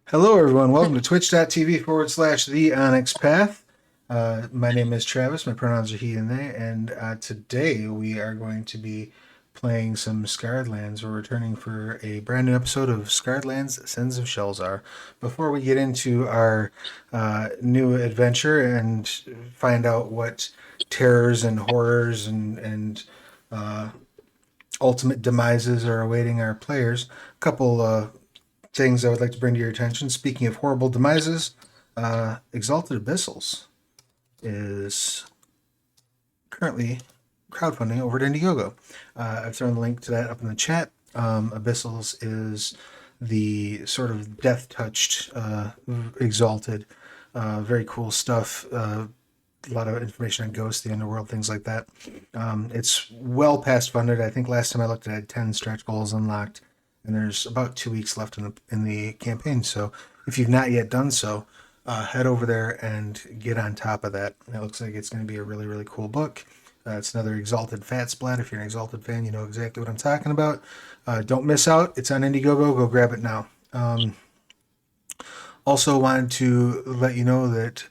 Hello, everyone. Welcome to twitch.tv/the Onyx Path. My name is Travis. My pronouns are he and they. And today we are going to be playing some Scarred Lands. We're returning for a brand new episode of Scarred Lands Sins of Shelzar. Before we get into our new adventure and find out what terrors and horrors and uh, ultimate demises are awaiting our players, a couple things I would like to bring to your attention. Speaking of horrible demises, Exalted Abyssals is currently crowdfunding over at Indiegogo. I've thrown the link to that up in the chat. Abyssals is the sort of death-touched Exalted. Very cool stuff. A lot of information on ghosts, the underworld, things like that. It's well past funded. I think last time I looked, it had 10 stretch goals unlocked, and there's about 2 weeks left in the campaign. So if you've not yet done so, head over there and get on top of that. It looks like it's going to be a really, really cool book. It's another Exalted Fat Splat. If you're an Exalted fan, you know exactly what I'm talking about. Don't miss out. It's on Indiegogo. Go grab it now. Also wanted to let you know that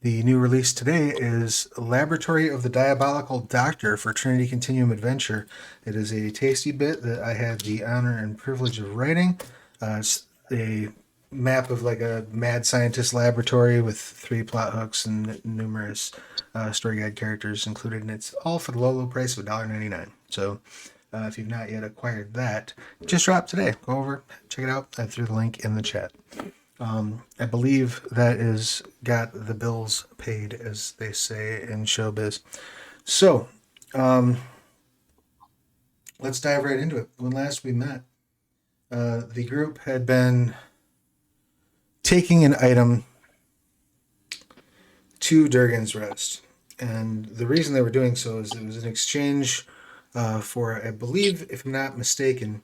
the new release today is Laboratory of the Diabolical Doctor for Trinity Continuum Adventure. It is a tasty bit that I had the honor and privilege of writing. It's a map of like a mad scientist laboratory with 3 plot hooks and numerous story guide characters included, and it's all for the low, low price of $1.99. So if you've not yet acquired that, just drop today. Go over, check it out. I threw the link in the chat. I believe that is got the bills paid, as they say in showbiz. So, let's dive right into it. When last we met, the group had been taking an item to Durgan's Rest. And the reason they were doing so is it was an exchange for, I believe, if I'm not mistaken,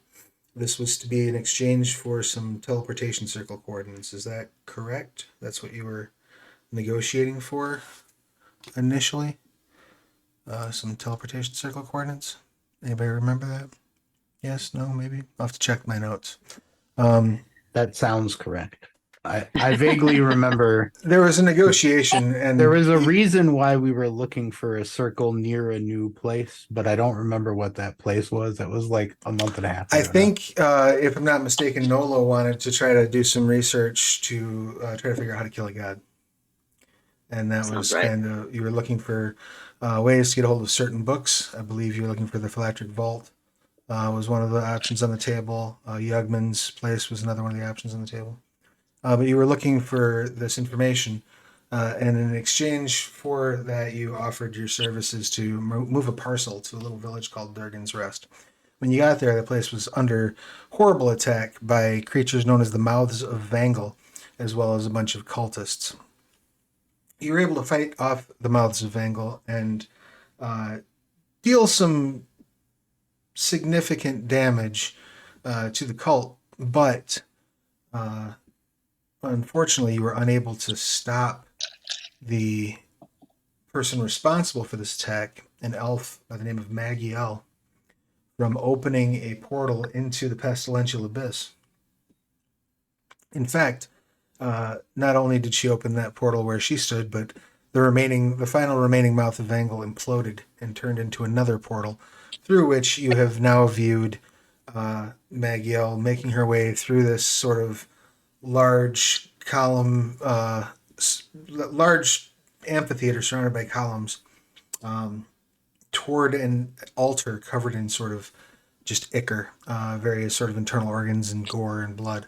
this was to be an exchange for some teleportation circle coordinates. Is that correct? That's what you were negotiating for initially? Some teleportation circle coordinates? Anybody remember that? Yes? No? Maybe? I'll have to check my notes. That sounds correct. I vaguely remember There was a negotiation, and there was a reason why we were looking for a circle near a new place, but I don't remember what that place was. That was like a month and a half I ago now. think, if I'm not mistaken, Nolo wanted to try to do some research to try to figure out how to kill a god. And that Sounds was right. kind of, you were looking for ways to get a hold of certain books. I believe you were looking for the Phylactric Vault was one of the options on the table. Yugman's Place was another one of the options on the table. But you were looking for this information, and in exchange for that, you offered your services to move a parcel to a little village called Durgan's Rest. When you got there, the place was under horrible attack by creatures known as the Mouths of Vangal, as well as a bunch of cultists. You were able to fight off the Mouths of Vangal and deal some significant damage to the cult, but unfortunately, you were unable to stop the person responsible for this attack, an elf by the name of Magiel, from opening a portal into the pestilential abyss. In fact, not only did she open that portal where she stood, but the final remaining mouth of Vangal imploded and turned into another portal, through which you have now viewed Magiel making her way through this sort of large column, large amphitheater surrounded by columns, toward an altar covered in sort of just ichor, various sort of internal organs and gore and blood.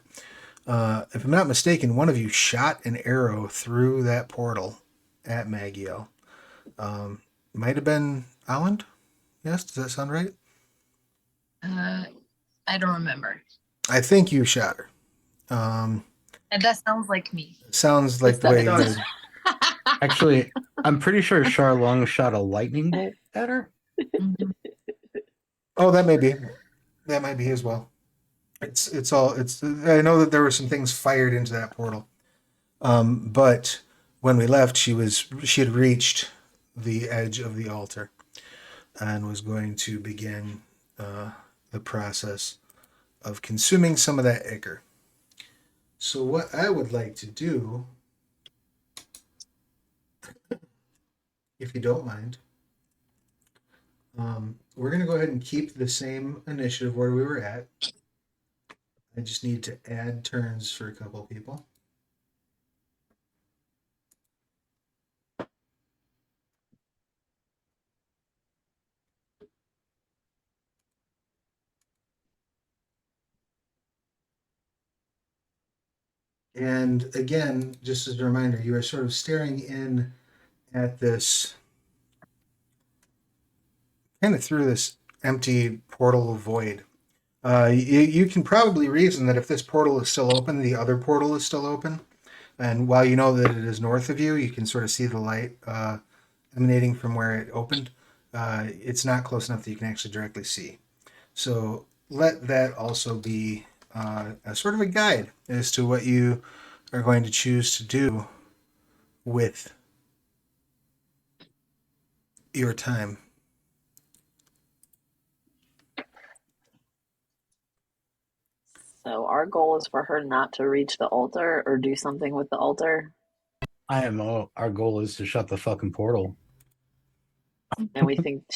If I'm not mistaken, one of you shot an arrow through that portal at Magiel. Might have been Alland? Yes, does that sound right? I don't remember. I think you shot her. And that sounds like me. Sounds like the way you does. did. Actually, I'm pretty sure Charlong shot a lightning bolt at her. Oh, that may be. That might be as well. It's all it's. I know that there were some things fired into that portal, but when we left, she had reached the edge of the altar and was going to begin the process of consuming some of that ichor. So what I would like to do, if you don't mind, we're going to go ahead and keep the same initiative where we were at. I just need to add turns for a couple people. And again, just as a reminder, you are sort of staring in at this, kind of through this empty portal void. You can probably reason that if this portal is still open, the other portal is still open. And while you know that it is north of you, you can sort of see the light emanating from where it opened. It's not close enough that you can actually directly see. So let that also be a sort of a guide as to what you are going to choose to do with your time. So our goal is for her not to reach the altar or do something with the altar. Our goal is to shut the fucking portal. And we think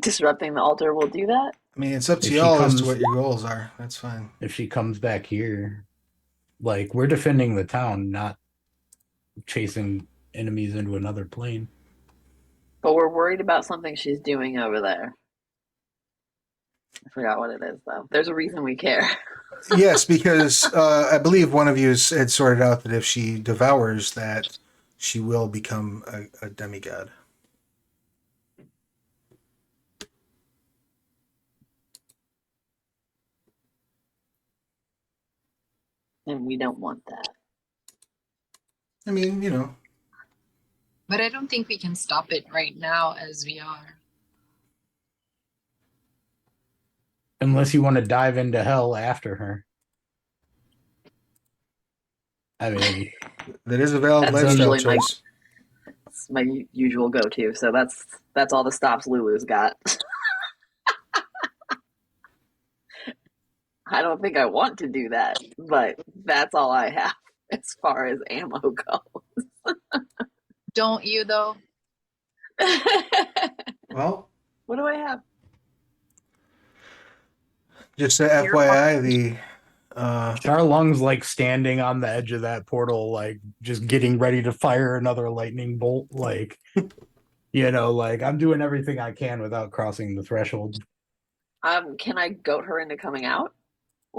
disrupting the altar will do that. I mean, it's up to If she y'all as to comes- what your goals are. That's fine. If she comes back here, like, we're defending the town, not chasing enemies into another plane. But we're worried about something she's doing over there. I forgot what it is, though. There's a reason we care. Yes, because I believe one of you had sorted out that if she devours that, she will become a demigod. And we don't want that. I mean, you know. But I don't think we can stop it right now as we are. Unless you want to dive into hell after her. I mean, That is a valid That's lifestyle usually choice. It's my usual go-to. So that's all the stops Lulu's got. I don't think I want to do that, but that's all I have as far as ammo goes. Don't you though? Well, What do I have? just a FYI, the Charlung's like standing on the edge of that portal, like just getting ready to fire another lightning bolt. Like, like I'm doing everything I can without crossing the threshold. Can I goat her into coming out?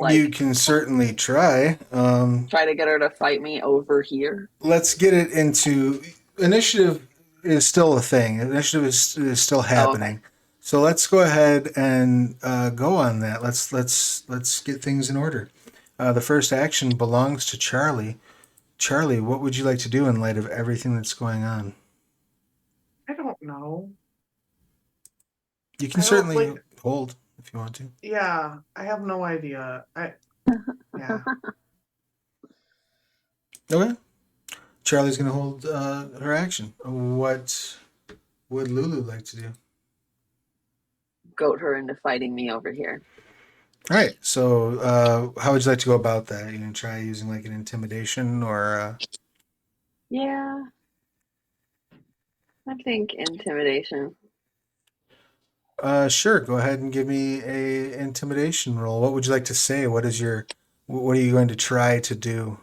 you can certainly try. Try to get her to fight me over here. Let's get it into initiative is still a thing. Initiative is still happening. Okay. So let's go ahead and go on that. Let's get things in order. The first action belongs to Charlie. Charlie, what would you like to do in light of everything that's going on? I don't know. You can I don't certainly like- hold if you want to. Yeah, I have no idea. Yeah. Okay. Charlie's going to hold her action. What would Lulu like to do? Goat her into fighting me over here. All right. So, how would you like to go about that? You gonna try using like an intimidation or? Yeah. I think intimidation. Sure. Go ahead and give me a intimidation roll. What would you like to say? What are you going to try to do?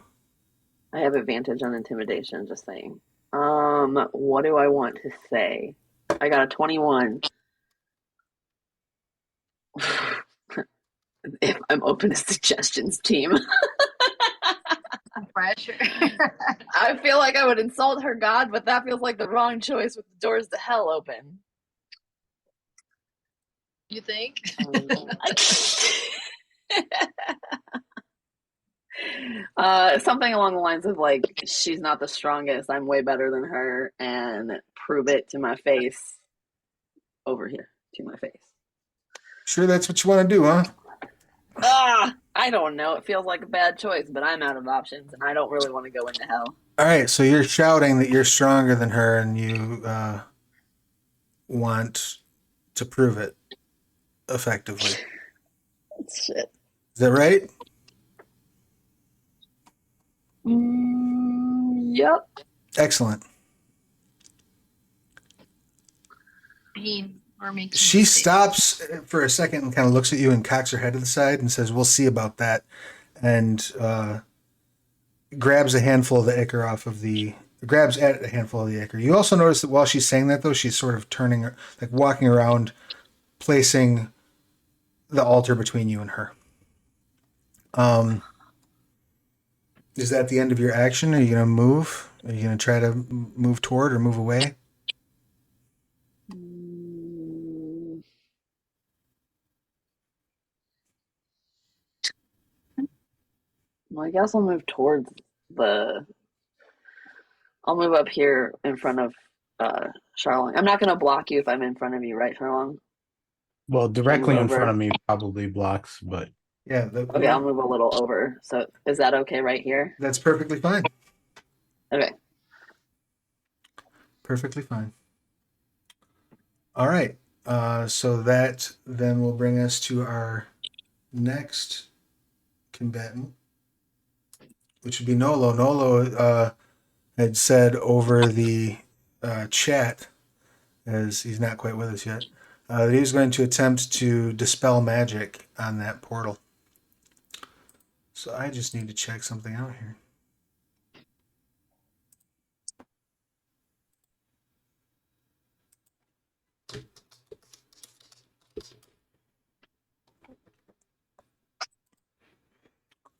I have advantage on intimidation, just saying. What do I want to say? I got a 21. If I'm open to suggestions, team. Pressure. I feel like I would insult her god, but that feels like the wrong choice with the doors to hell open. You think? Something along the lines of like, she's not the strongest, I'm way better than her, and prove it to my face. Over here, to my face. Sure, that's what you want to do, huh? I don't know. It feels like a bad choice, but I'm out of options, and I don't really want to go into hell. All right. So you're shouting that you're stronger than her, and you want to prove it effectively. Shit. Is that right? Yep. Excellent. Being or making She mistakes. stops for a second and kind of looks at you and cocks her head to the side and says, "We'll see about that," and grabs a handful of the ichor off of the grabs at a handful of the ichor. You also notice that while she's saying that, though, she's sort of turning, like walking around, placing the altar between you and her. Is that the end of your action? Are you going to move? Are you going to try to move toward or move away? Well, I guess I'll move towards the. I'll move up here in front of Charlong. I'm not going to block you if I'm in front of you, right, Charlong? Well, directly in over. front of me probably blocks, but Yeah. Okay, I'll move a little over. So is that okay right here? That's perfectly fine. Okay. Perfectly fine. All right. So that then will bring us to our next combatant, which would be Nolo. Nolo had said over the chat, as he's not quite with us yet, that he was going to attempt to dispel magic on that portal. So I just need to check something out here.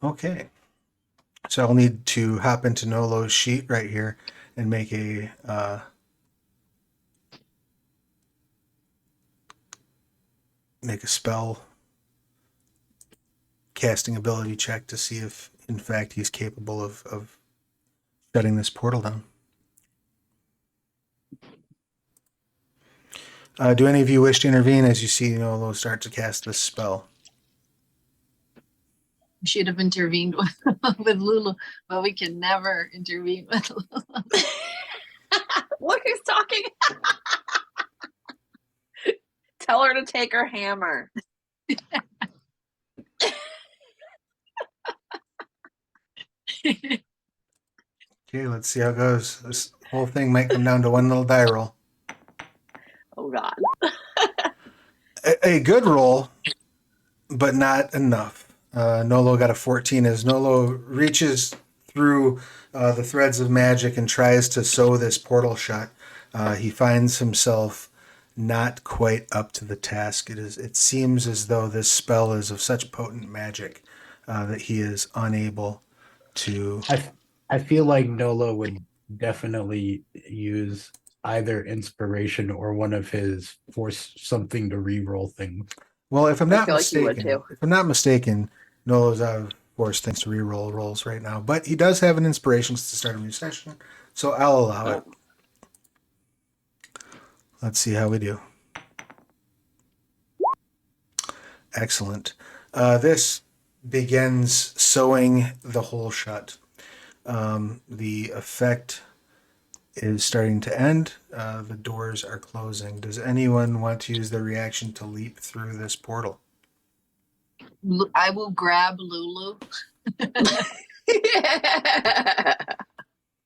Okay. So I'll need to hop into Nolo's sheet right here and make a spell casting ability check to see if, in fact, he's capable of shutting this portal down. Do any of you wish to intervene as you see Nolo start to cast this spell? We should have intervened with Lulu, but we can never intervene with Lulu. Look who's talking. Tell her to take her hammer. Okay, let's see how it goes. This whole thing might come down to one little die roll. Oh, God. A good roll, but not enough. Nolo got a 14 as Nolo reaches through the threads of magic and tries to sew this portal shut. He finds himself not quite up to the task. It seems as though this spell is of such potent magic that he is unable to. I feel like Nolo would definitely use either inspiration or one of his force something to reroll things. Well, if I'm I not feel like you would, mistaken, Nolo's out of force thanks to reroll rolls right now. But he does have an inspiration to start a new session, so I'll allow it. Let's see how we do. Excellent. This begins sewing the hole shut. The effect is starting to end. The doors are closing. Does anyone want to use their reaction to leap through this portal? I will grab Lulu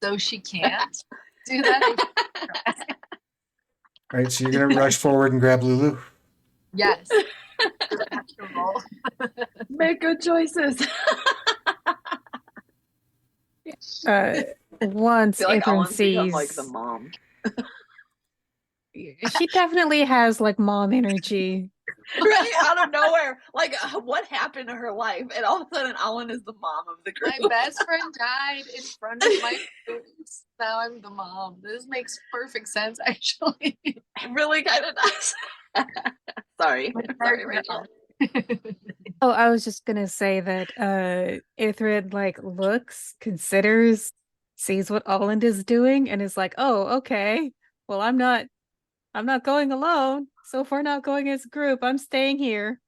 so she can't do that. All right, so you're going to rush forward and grab Lulu? Yes. Roll. Make good choices. Once I feel like Ithrin Alan's become sees, like the mom. she definitely has like mom energy. Right out of nowhere. Like, what happened to her life? And all of a sudden, Alan is the mom of the group. My best friend died in front of my face. Now I'm the mom. This makes perfect sense, actually. It really kind of does. Sorry. Sorry, Rachel. Oh, I was just gonna say that Ithrid like looks, considers, sees what Olland is doing, and is like, oh, okay. Well, I'm not going alone. So if we're not going as a group, I'm staying here.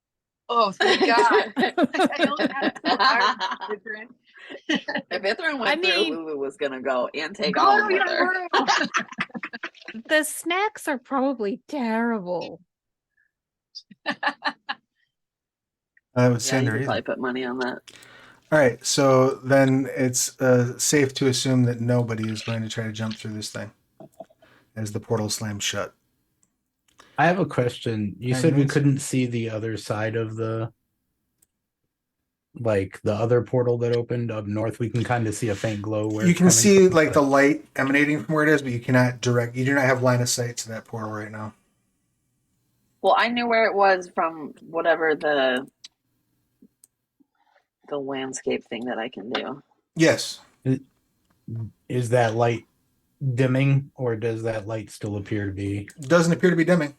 Oh, thank God. I only had 2 hours, Ithrin. If Ithrin went through, Lulu was going to go and take Go Alan to with your her. room. The snacks are probably terrible. I would Yeah, send you her could either. probably put money on that. All right, so then it's safe to assume that nobody is going to try to jump through this thing as the portal slams shut. I have a question. You said we Magnets? couldn't see the other side of the other portal that opened up north. We can kind of see a faint glow where You it's can coming see from, like but- the light emanating from where it is, but you cannot direct. You do not have line of sight to that portal right now. Well, I knew where it was from whatever the landscape thing that I can do. Yes. Is that light dimming, or does that light still appear to be? Doesn't appear to be dimming.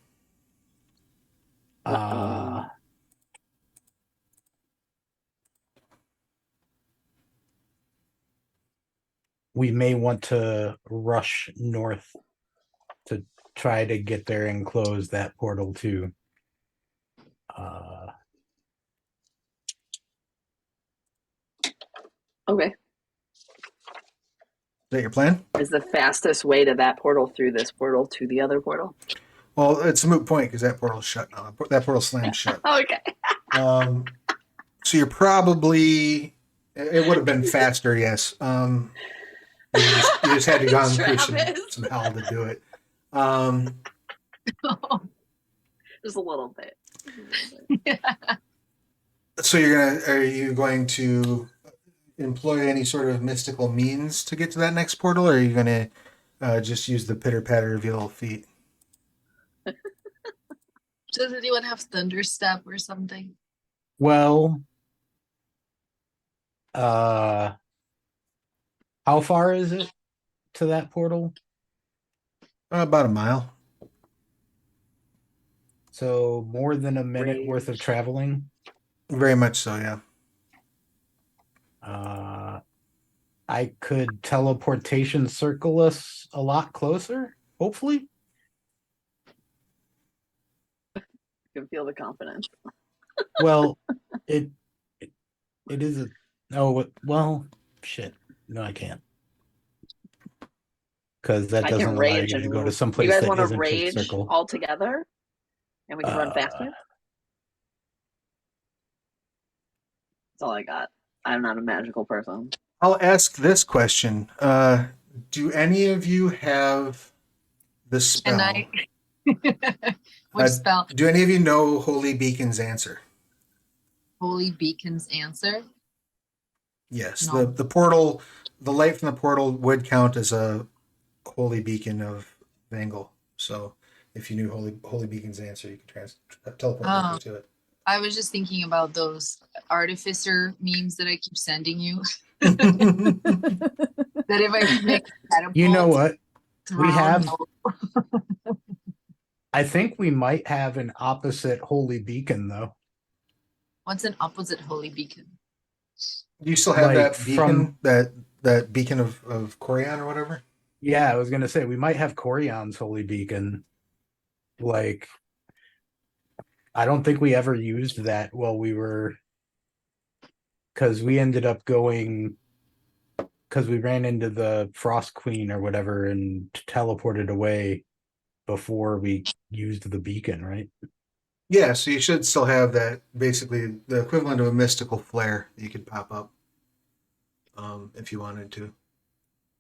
We may want to rush north to try to get there and close that portal too. Okay. Is that your plan? Is the fastest way to that portal through this portal to the other portal? Well, it's a moot point because that portal's shut now. That portal slammed shut. Okay. So you're probably. It would have been faster, yes. You just had to go through some hell to do it. Just a little bit. So are you going to employ any sort of mystical means to get to that next portal, or are you going to just use the pitter patter of your little feet? Does anyone have thunderstep or something? Well, how far is it to that portal? About a mile. So more than a minute worth of traveling. Very much so, yeah. I could teleportation circle us a lot closer, hopefully. You can feel the confidence. Well, it is a well, shit. No, I can't. Because that I doesn't can allow rage you to and go to move. someplace You guys that want to isn't rage just circle. all together, and we can run faster. That's all I got. I'm not a magical person. I'll ask this question. Do any of you have the spell? And I. Which spell? Do any of you know Holy Beacon's answer? Holy Beacon's answer? Yes. No. The portal, the light from the portal would count as a Holy Beacon of Vangle. So if you knew Holy Beacon's answer, you could teleport directly to it. I was just thinking about those artificer memes that I keep sending you. Well, That if I could make catapult, You know what? throw We have. no- I think we might have an opposite holy beacon though. What's an opposite holy beacon? you still have Like that beacon, from- that beacon of Corian or whatever? Yeah, I was gonna say we might have Corion's holy beacon. Like, I don't think we ever used that while we were, because we ended up going, because we ran into the Frost Queen or whatever and teleported away before we used the beacon, right? Yeah, so you should still have that, basically the equivalent of a mystical flare that you could pop up if you wanted to.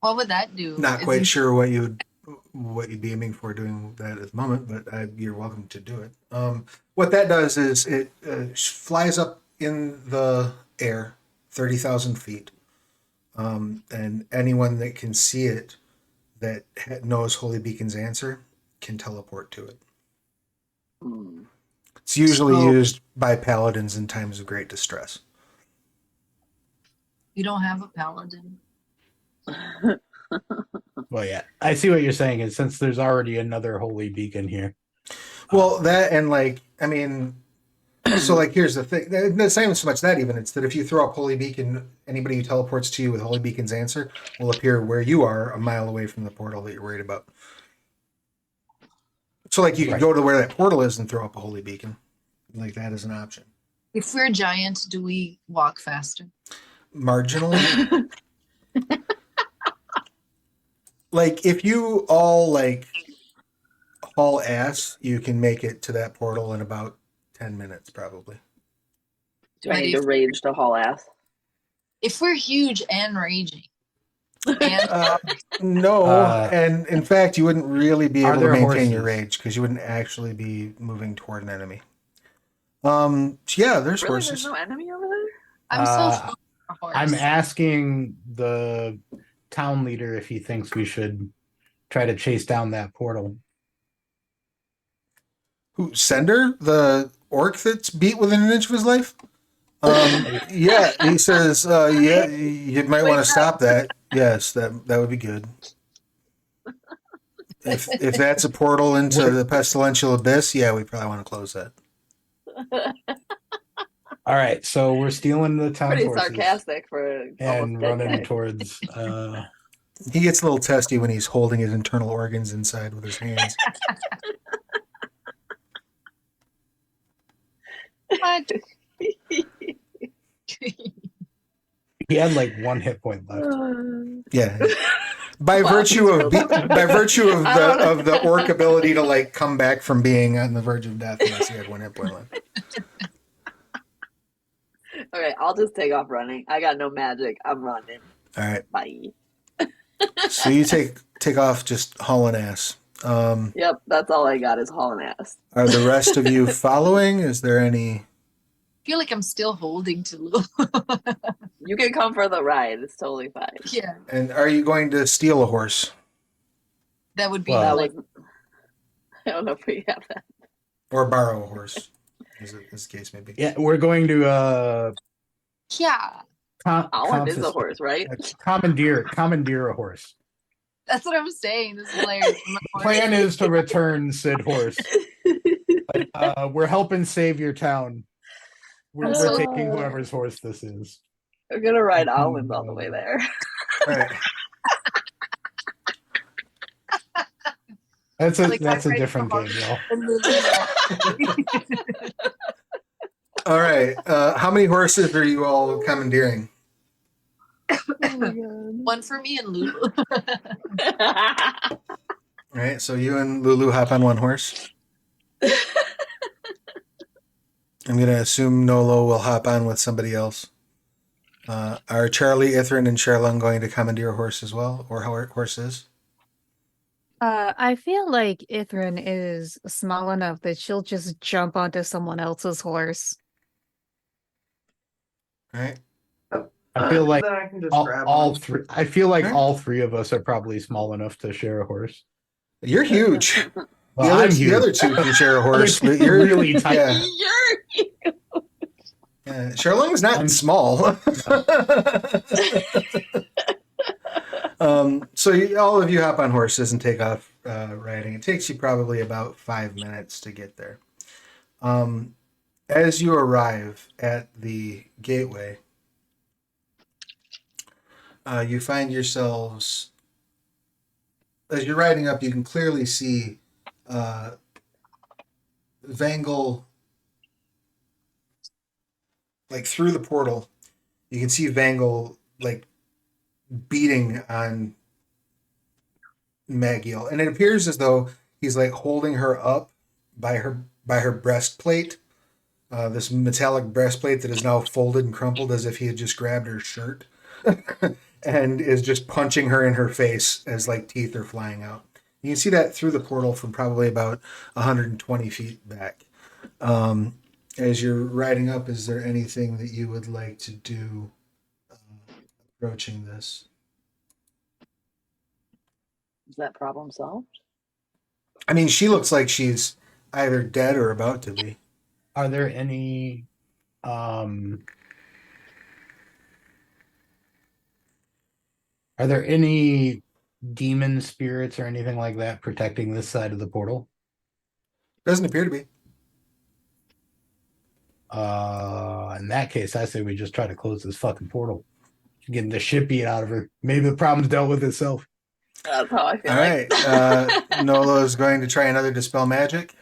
What would that do? Not Is quite it- sure what you'd be aiming for doing that at the moment, but you're welcome to do it. What that does is it flies up in the air 30,000 feet, and anyone that can see it that knows Holy Beacon's answer can teleport to it. It's usually So- used by paladins in times of great distress. You don't have a paladin. Well, yeah, I see what you're saying. Is since there's already another holy beacon here. Well, that and like, I mean, so like, here's the thing. It's not even so much that even. It's that if you throw up Holy Beacon, anybody who teleports to you with Holy Beacon's answer will appear where you are, a mile away from the portal that you're worried about. So like, you can Right. go to where that portal is and throw up a Holy Beacon. Like, that is an option. If we're giant, do we walk faster? Marginally. Like, if you all like haul ass, you can make it to that portal in about 10 minutes, probably. Do I need to rage to haul ass? If we're huge and raging, and No, and in fact, you wouldn't really be Are able to there maintain your horses? rage because you wouldn't actually be moving toward an enemy. Yeah, there's Really, horses. there's no enemy over there? I'm so Uh, full of horse. I'm asking the town leader if he thinks we should try to chase down that portal. Who, Sender, the orc that's beat within an inch of his life? Yeah, he says, yeah, you might want to stop that. Yes, that would be good. If that's a portal into the pestilential abyss, yeah, we probably want to close that. All right, so we're stealing the town's Pretty horses sarcastic for almost and dead running guy. towards. He gets a little testy when he's holding his internal organs inside with his hands. What? He had like 1 hit point left. Yeah. By Wow, virtue he's of killed him. by virtue of I don't know. the orc ability to like come back from being on the verge of death, yes, he had 1 hit point left. Okay, I'll just take off running. I got no magic. I'm running. All right. Bye. So you take off just hauling ass. Yep, that's all I got is hauling ass. Are the rest of you following? Is there any? I feel like I'm still holding to Lou. You can come for the ride. It's totally fine. Yeah, And are you going to steal a horse that would be Well, That like was. I don't know if we have that. or borrow a horse, as the case may be? Yeah, we're going to yeah. Alan is a horse, right? commandeer a horse. That's what I'm saying. This is hilarious. The plan is to return said horse. We're helping save your town. We're So- taking whoever's horse this is. We're gonna ride Alan's all the way there. All right. That's a Like, that's a I'm different ready game, for y'all. All right. How many horses are you all commandeering? One for me and Lulu. All right. So you and Lulu hop on one horse. I'm going to assume Nolo will hop on with somebody else. Are Charlie, Ithrin, and Charlung going to commandeer a horse as well, or horses? I feel like Ithrin is small enough that she'll just jump onto someone else's horse. All right. I feel like Then I can just grab all one. three. I feel like Sure. all 3 of us are probably small enough to share a horse. You're huge. Well, I'm huge. The other 2 can share a horse. Other But two you're really tiny. Yeah. You're Charlung's not I'm- small. So all of you hop on horses and take off riding. It takes you probably about 5 minutes to get there. As you arrive at the gateway, you find yourselves, as you're riding up, you can clearly see Vangle, like through the portal. You can see Vangle like beating on Magiel, and it appears as though he's like holding her up by her breastplate, this metallic breastplate that is now folded and crumpled as if he had just grabbed her shirt, and is just punching her in her face as like teeth are flying out. You can see that through the portal from probably about 120 feet back. As you're riding up, is there anything that you would like to do approaching this? Is that problem solved? I mean, she looks like she's either dead or about to be. Are there any demon spirits or anything like that protecting this side of the portal? Doesn't appear to be. In that case, I say we just try to close this fucking portal. Getting the shit beat out of her. Maybe the problem's dealt with itself. That's how I feel. All like. right. Nolo is going to try another Dispel Magic.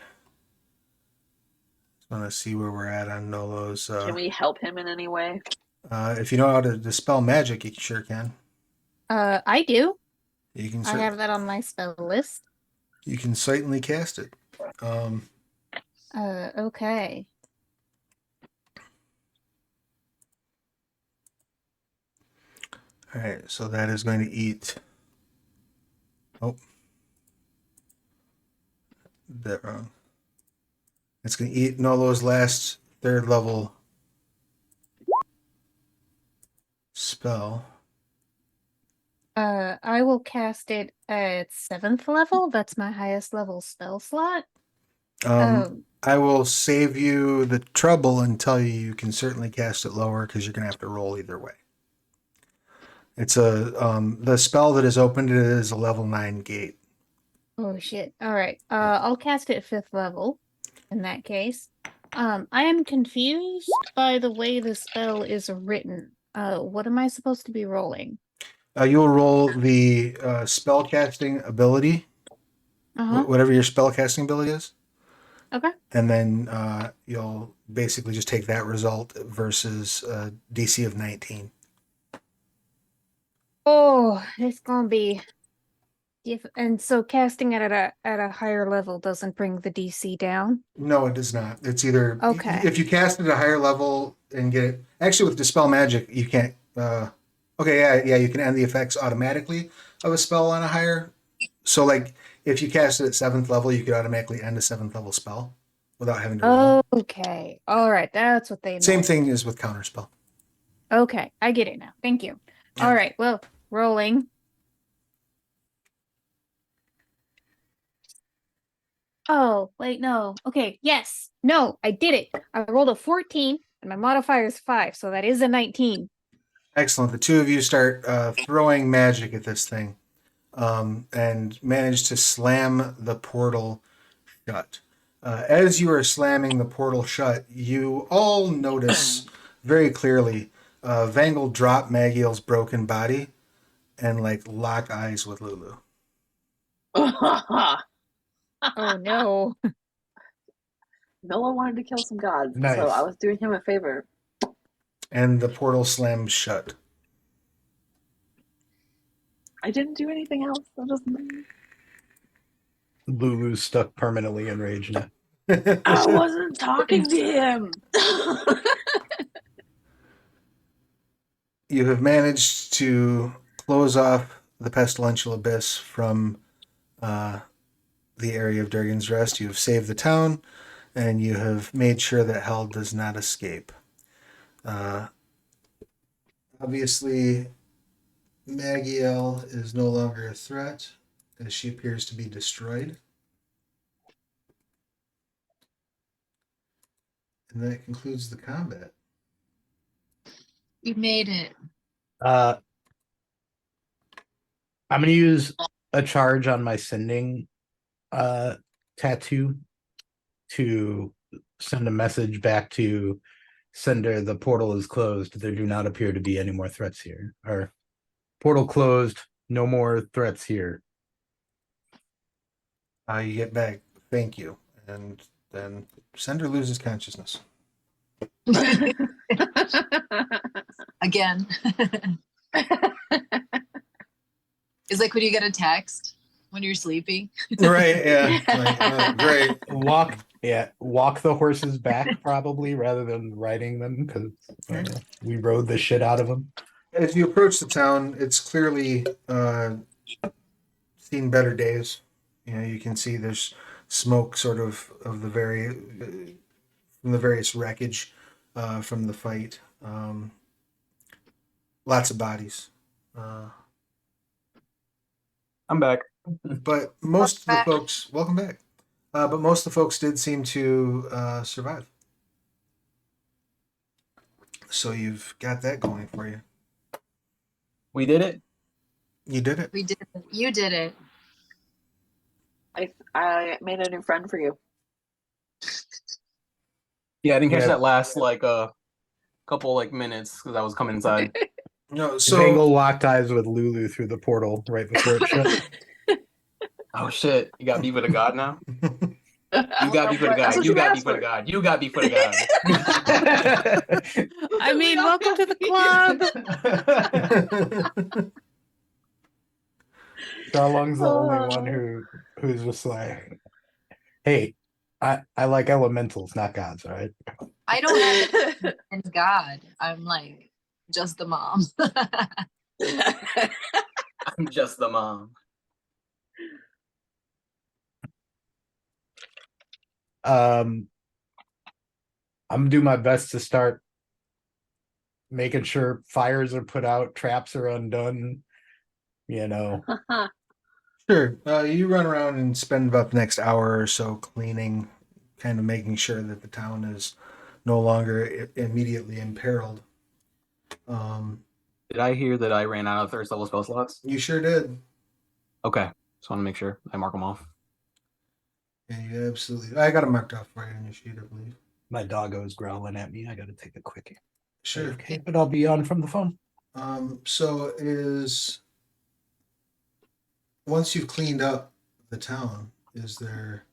Just want to see where we're at on Nolo's. Can we help him in any way? If you know how to Dispel Magic, you sure can. I do. You can. I have that on my spell list. You can certainly cast it. Okay. All right, so that is going to eat. Oh, did that wrong. It's going to eat Nolo's last 3rd level spell. I will cast it at 7th level. That's my highest level spell slot. I will save you the trouble and tell you you can certainly cast it lower because you're going to have to roll either way. It's the spell that is opened is a level 9 gate. Oh shit. All right. I'll cast it at 5th level in that case. I am confused by the way the spell is written. What am I supposed to be rolling? You'll roll the spell casting ability, Uh-huh. whatever your spell casting ability is. Okay. And then you'll basically just take that result versus DC of 19. Oh, it's gonna be and so casting it at a higher level doesn't bring the DC down. No, it does not. It's either Okay. if you cast it at a higher level and get it. Actually, with Dispel Magic, you can't. Okay, yeah, you can end the effects automatically of a spell on a higher. So, like, if you cast it at 7th level, you could automatically end a 7th level spell without having to roll. Okay. All right. That's what they Same meant. thing as with Counterspell. Okay, I get it now. Thank you. Yeah. All right. Well, rolling. Oh, wait, no. Okay, yes. No, I did it. I rolled a 14 and my modifier is 5, so that is a 19. Excellent. The two of you start throwing magic at this thing and manage to slam the portal shut. As you are slamming the portal shut, you all notice very clearly Vangle drop Magiel's broken body and like lock eyes with Lulu. Oh no. Noah wanted to kill some gods, Nice. so I was doing him a favor. And the portal slams shut. I didn't do anything else. I just Lulu's stuck permanently enraged now. I wasn't talking to him. You have managed to close off the pestilential abyss from the area of Durgan's Rest. You have saved the town, and you have made sure that hell does not escape. Obviously, Magiel is no longer a threat, as she appears to be destroyed. And that concludes the combat. You made it. I'm gonna use a charge on my sending tattoo to send a message back to sender. The portal is closed. There do not appear to be any more threats here. Or portal closed. No more threats here. You get back, thank you. And then sender loses consciousness. Again. It's like when you get a text when you're sleeping. Right, yeah. Like, great. Walk the horses back probably rather than riding them because we rode the shit out of them. As you approach the town, it's clearly seen better days. You know, you can see there's smoke sort of the from the various wreckage from the fight. Lots of bodies. I'm back. But most of the folks, welcome back. But most of the folks did seem to survive. So you've got that going for you. We did it. You did it. We did it. You did it. I made a new friend for you. Yeah, I didn't catch Yeah. that last couple minutes because I was coming inside. No, Vangle so locked eyes with Lulu through the portal right before it shut. Oh shit! You got beef with a god now. You got beef with a That's god. what You you got asked beef with a for. god. You got beef with a god. I mean, all welcome to the club. Charlong's the only one who's just like, hey, I like elementals, not gods, all right? I don't have and God. I'm like just the mom. I'm just the mom. I'm gonna do my best to start making sure fires are put out, traps are undone. You know, Sure. You run around and spend about the next hour or so cleaning, kind of making sure that the town is no longer immediately imperiled. Did I hear that I ran out of third level spell slots? You sure did. Okay. Just want to make sure I mark them off. Yeah, you absolutely. I got it marked off right on your sheet, I believe. my doggo's growling at me. I gotta take a quick. Sure. Okay, but I'll be on from the phone. So is once you've cleaned up the town, is there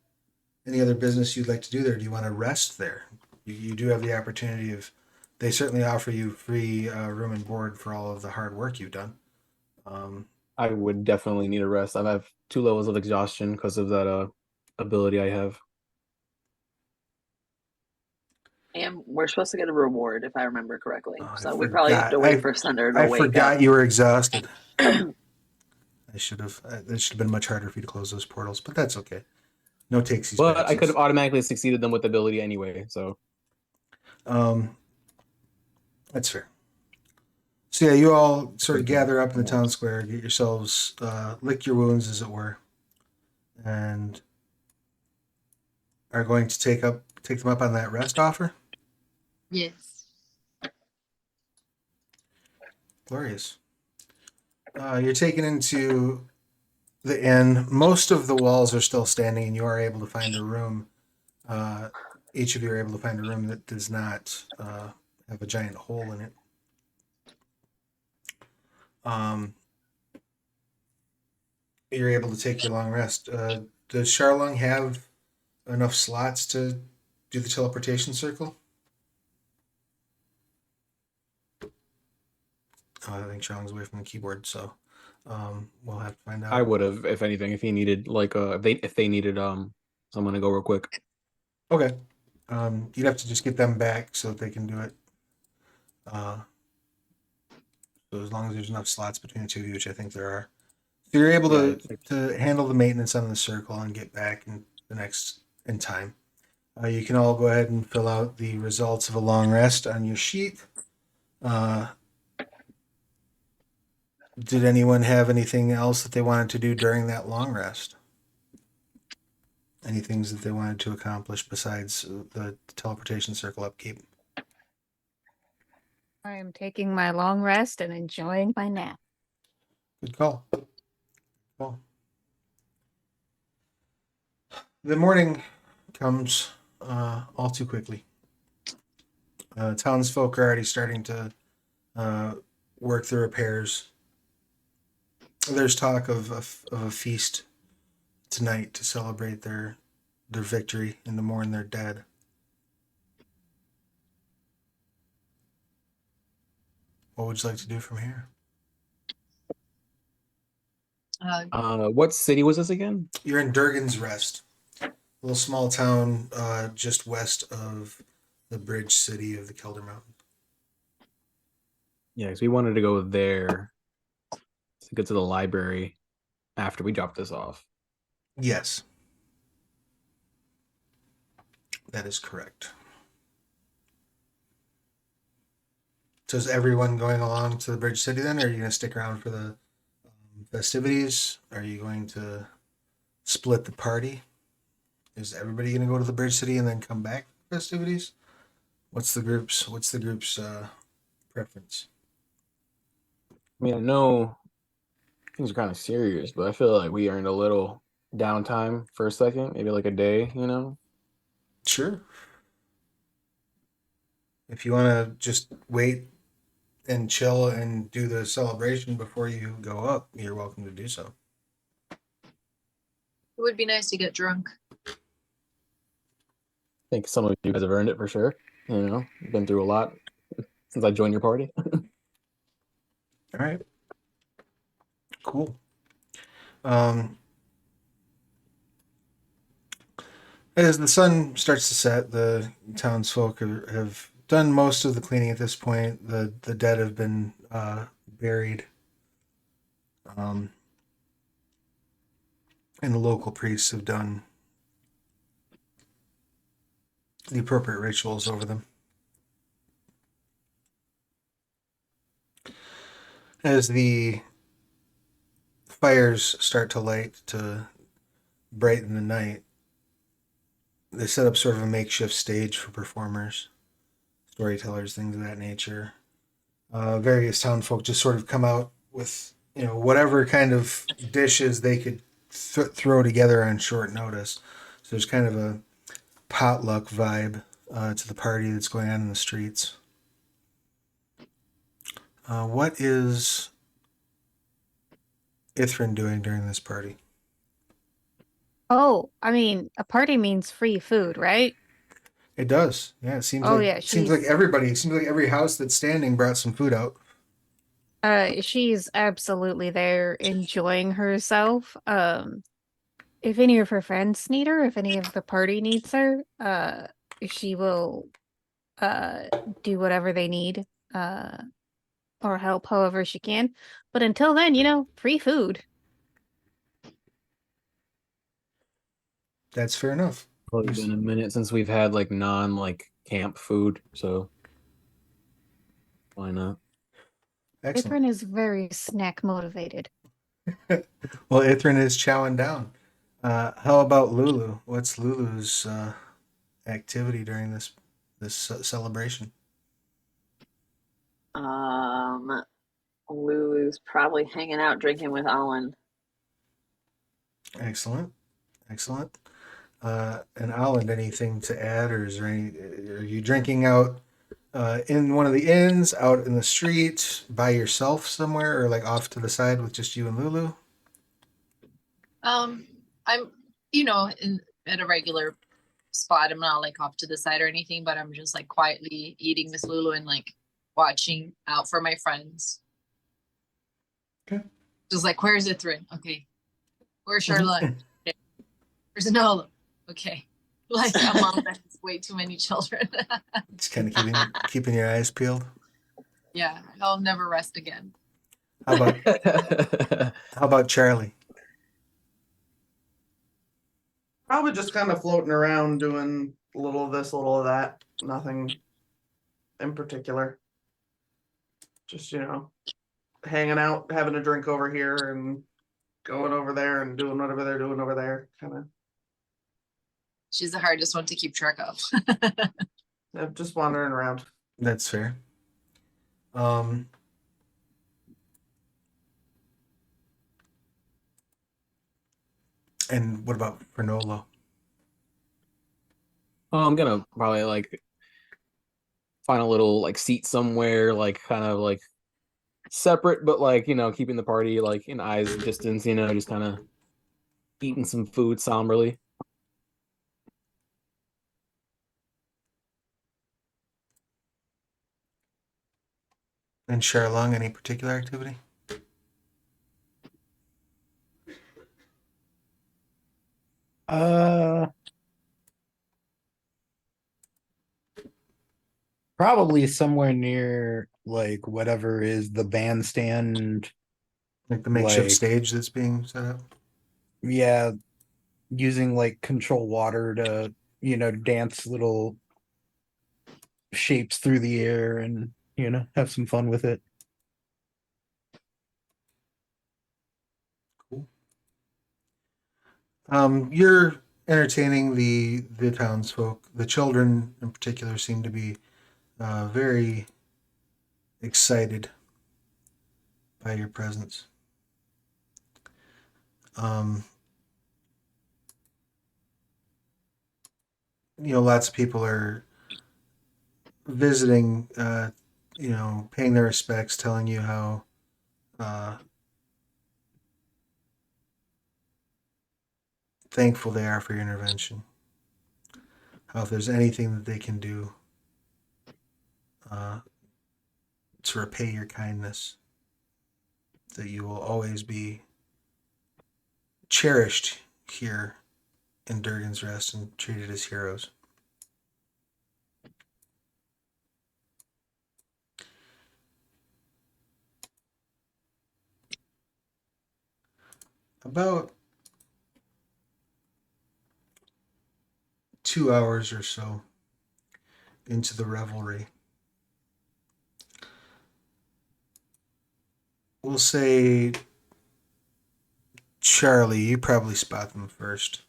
any other business you'd like to do there? Do you want to rest there? You do have the opportunity of. They certainly offer you free room and board for all of the hard work you've done. I would definitely need a rest. I have 2 levels of exhaustion because of that ability I have. And we're supposed to get a reward, if I remember correctly. Oh, I So we probably have to wait forgot. for Sunder to I wake forgot up. you were exhausted. It should have been much harder for you to close those portals, but that's okay. No takesies. But I backsies. could have automatically succeeded them with ability anyway, so That's fair. So yeah, you all sort of gather up in the town square, get yourselves lick your wounds, as it were, and are going to take them up on that rest offer. Yes. Glorious. You're taken into the inn. Most of the walls are still standing, and you are able to find a room. Each of you are able to find a room that does not have a giant hole in it. You're able to take your long rest. Does Charlong have enough slots to do the teleportation circle? I think Charlong's away from the keyboard, so we'll have to find out. I would have, if anything, if he needed if they needed someone to go real quick. Okay. You'd have to just get them back so that they can do it. So as long as there's enough slots between the two of you, which I think there are. So you're able to handle the maintenance on the circle and get back in time. You can all go ahead and fill out the results of a long rest on your sheet. Did anyone have anything else that they wanted to do during that long rest? Any things that they wanted to accomplish besides the teleportation circle upkeep? I am taking my long rest and enjoying my nap. Good call. Well, the morning comes all too quickly. Townsfolk are already starting to work the repairs. There's talk of a feast tonight to celebrate their victory and to mourn their dead. What would you like to do from here? What city was this again? You're in Durgan's Rest, a little small town just west of the bridge city of the Kelder Mountains. Yeah, because we wanted to go there to get to the library after we dropped this off. Yes. That is correct. So is everyone going along to the bridge city then, or are you going to stick around for the festivities? Are you going to split the party? Is everybody going to go to the bridge city and then come back for festivities? What's the group's preference? I mean, I know things are kind of serious, but I feel like we earned a little downtime for a second, maybe like a day, you know? Sure. If you want to just wait and chill and do the celebration before you go up, you're welcome to do so. It would be nice to get drunk. I think some of you guys have earned it for sure. You know, been through a lot since I joined your party. All right. Cool. As the sun starts to set, the townsfolk have done most of the cleaning at this point. The dead have been buried. and the local priests have done the appropriate rituals over them. As the fires start to light to brighten the night, they set up sort of a makeshift stage for performers, storytellers, things of that nature. Various townfolk just sort of come out with, whatever kind of dishes they could throw together on short notice. So there's kind of a potluck vibe to the party that's going on in the streets. What is Ithrin doing during this party? Oh, I mean, a party means free food, right? It does. Yeah, it seems Oh like yeah, every house that's standing brought some food out. She's absolutely there enjoying herself. If any of her friends need her, if any of the party needs her, she will uh do whatever they need, or help however she can. But until then, free food. That's fair enough. Probably been a minute since we've had like non like camp food, so why not? Excellent. Ithrin is very snack motivated. Well, Ithrin is chowing down. How about Lulu? What's Lulu's activity during this celebration? Lulu's probably hanging out drinking with Alan. Excellent, excellent. And Alan, anything to add, or is there any? Are you drinking out in one of the inns, out in the street, by yourself somewhere, or like off to the side with just you and Lulu? I'm, in at a regular spot. I'm not like off to the side or anything, but I'm just like quietly eating Miss Lulu and like watching out for my friends. Okay. Just like, where's Ithrin? Okay. Where's Charlotte? Okay. Where's Enola? Okay. Like a mom that has way too many children. Just kind of keeping your eyes peeled. Yeah, I'll never rest again. How about Charlie? Probably just kind of floating around doing a little of this, a little of that. Nothing in particular. Just, hanging out, having a drink over here and going over there and doing whatever they're doing over there. Kind of She's the hardest one to keep track of. just wandering around. That's fair. And what about Fernolo? Oh, I'm gonna probably like find a little like seat somewhere, like kind of like separate, but like keeping the party like in eyes distance. Just kind of eating some food somberly. And Charlong, any particular activity? Probably somewhere near like whatever is the bandstand. Like the makeshift Like- stage that's being set up? Yeah, using like control water to, dance little shapes through the air and, have some fun with it. Cool. You're entertaining the townsfolk. The children in particular seem to be very excited by your presence. Lots of people are visiting, paying their respects, telling you how thankful they are for your intervention. How if there's anything that they can do to repay your kindness, that you will always be cherished here in Durgan's Rest and treated as heroes. about 2 hours or so into the revelry. We'll say, Charlie, you probably spot them first.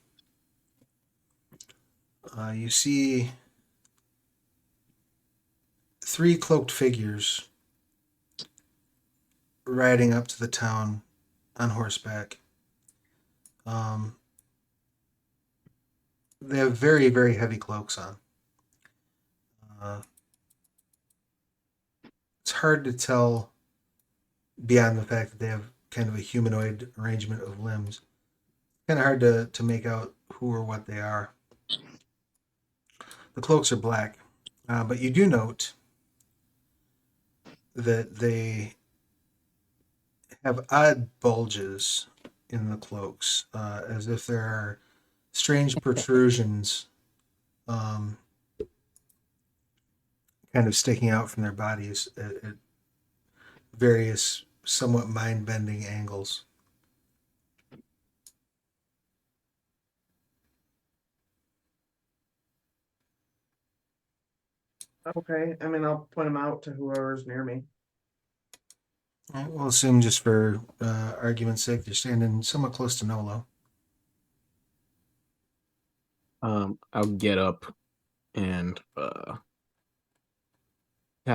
You see 3 cloaked figures riding up to the town on horseback. They have very, very heavy cloaks on. It's hard to tell beyond the fact that they have kind of a humanoid arrangement of limbs. Kind of hard to make out who or what they are. The cloaks are black, but you do note that they have odd bulges in the cloaks, as if there are strange protrusions kind of sticking out from their bodies at various somewhat mind-bending angles. Okay, I mean, I'll point them out to whoever's near me. All right, we'll assume, just for argument's sake, they're standing somewhat close to Nolo. I'll get up and kind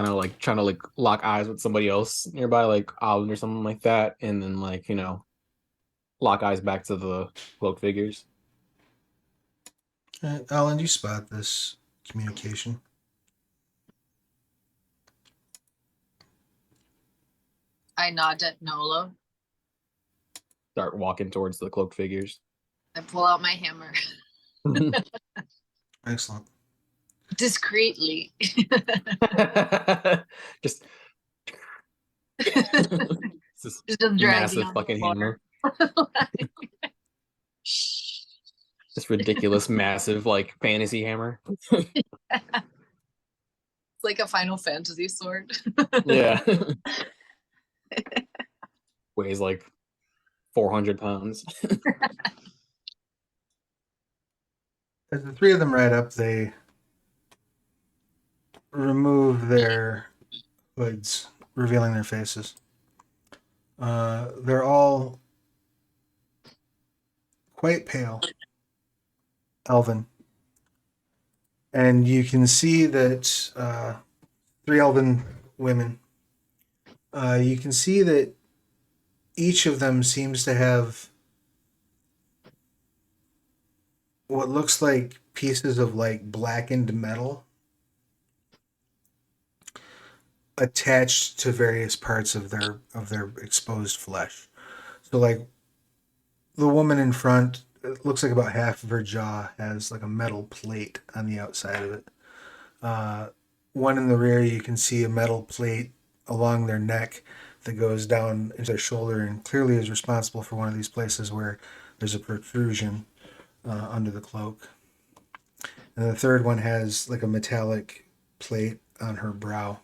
of like trying to like lock eyes with somebody else nearby, like Alan or something like that, and then like, you know, lock eyes back to the cloaked figures. Alan, you spot this communication. I nod at Nolo. Start walking towards the cloaked figures. I pull out my hammer Excellent. discreetly. Just this Just dragging massive on the fucking floor. hammer. This ridiculous, massive, like fantasy hammer. It's like a Final Fantasy sword. Yeah. Weighs like 400 pounds. As the 3 of them ride up, they remove their hoods, revealing their faces. They're all quite pale, elven. And you can see that 3 elven women, you can see that each of them seems to have what looks like pieces of like blackened metal attached to various parts of their exposed flesh. So like the woman in front, it looks like about half of her jaw has like a metal plate on the outside of it. One in the rear, you can see a metal plate along their neck that goes down into their shoulder and clearly is responsible for one of these places where there's a protrusion under the cloak. And the third one has like a metallic plate on her brow.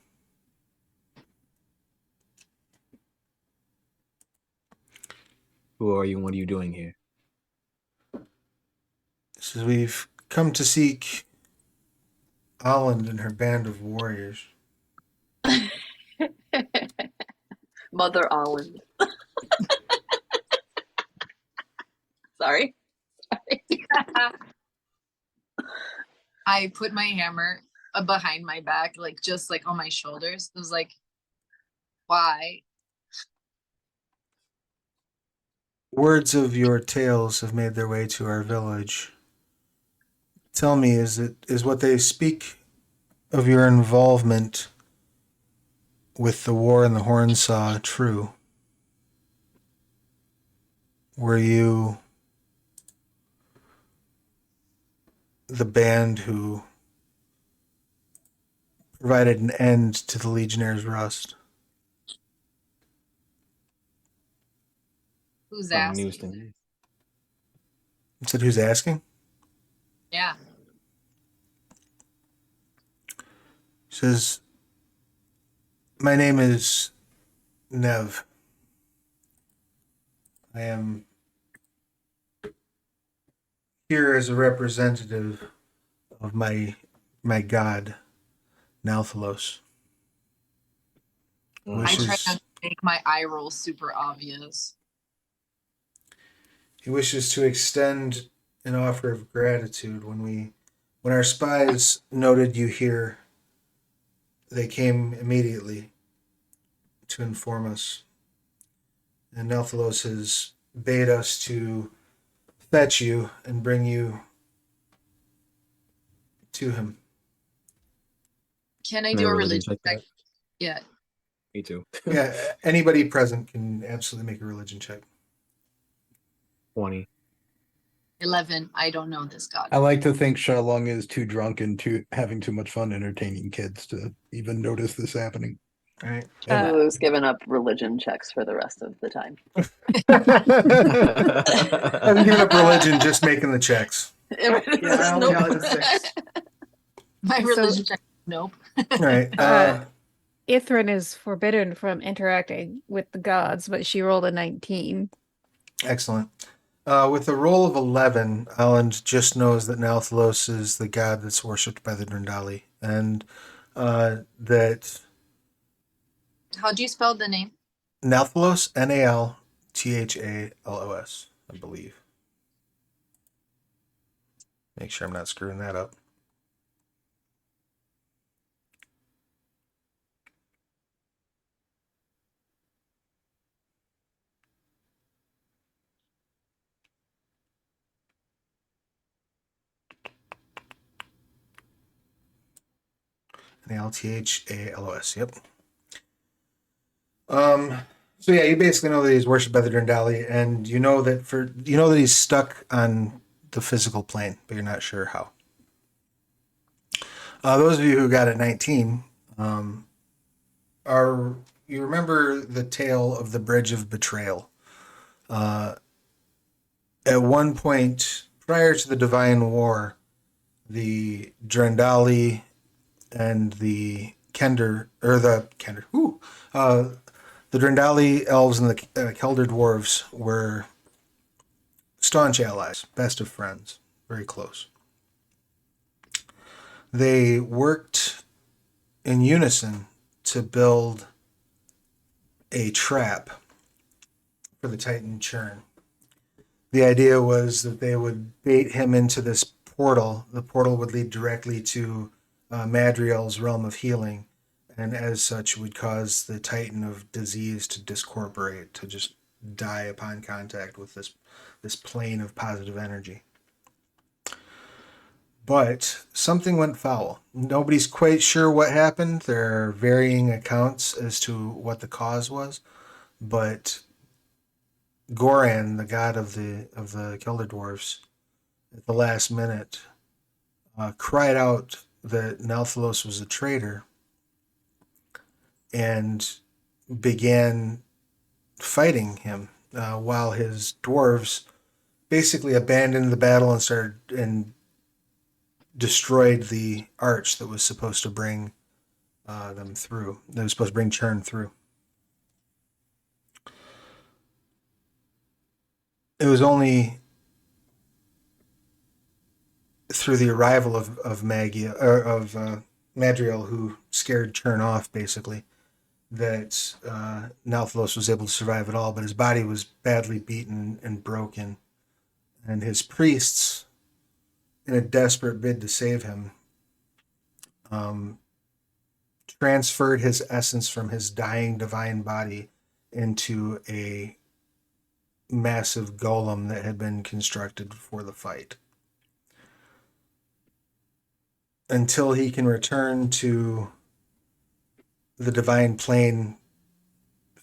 Who are you and what are you doing here? So we've come to seek Holland and her band of warriors. Mother Olin. Sorry. I put my hammer behind my back, like just like on my shoulders. It was like, why? Words of your tales have made their way to our village. Tell me, is what they speak of your involvement with the war in the Hornsaw true? Were you the band who provided an end to the Legionnaires' rust? Who's Some news asking? to me. You said, who's asking? Yeah. He says, my name is Nev. I am here as a representative of my god, Nalthalos. Mm. I try Wishes not to make my eye roll super obvious. he wishes to extend an offer of gratitude. When our spies noted you here, they came immediately to inform us. And Nalthalos has bade us to fetch you and bring you to him. Can I Can do a religion religion check? that? Yeah. Me too. Yeah, anybody present can absolutely make a religion check. 20. 11. I don't know this god. I like to think Sharlung is too drunk and too having too much fun entertaining kids to even notice this happening. All right. Lulu's given up religion checks for the rest of the time. Hasn't given up religion, just making the checks. Yeah, I only got like a 6. My So- religion check. Nope. All right. Ithrin is forbidden from interacting with the gods, but she rolled a 19. Excellent. With a roll of 11, Alan just knows that Nalthalos is the god that's worshipped by the Drundali, and that How do you spell the name? Nalthalos, Nalthalos, I believe. Make sure I'm not screwing that up. Nalthalos. Yep. So yeah, you basically know that he's worshipped by the Drundali, and you know that he's stuck on the physical plane, but you're not sure how. Those of you who got it 19, you remember the tale of the Bridge of Betrayal. At one point, prior to the Divine War, the Drundali and the the Drundali elves and the Kelder dwarves were staunch allies, best of friends, very close. They worked in unison to build a trap for the Titan churn. The idea was that they would bait him into this portal. The portal would lead directly to Madriel's realm of healing, and as such would cause the Titan of disease to discorporate, to just die upon contact with this plane of positive energy. But something went foul. Nobody's quite sure what happened. There are varying accounts as to what the cause was, but Goran, the god of the Kelder dwarfs, at the last minute, cried out that Nalthalos was a traitor and began fighting him, while his dwarves basically abandoned the battle and destroyed the arch that was supposed to bring them through. That was supposed to bring Churn through. It was only through the arrival of Madriel, who scared Churn off, basically, that Nalthalos was able to survive at all, but his body was badly beaten and broken. And his priests, in a desperate bid to save him, transferred his essence from his dying divine body into a massive golem that had been constructed for the fight. Until he can return to the divine plane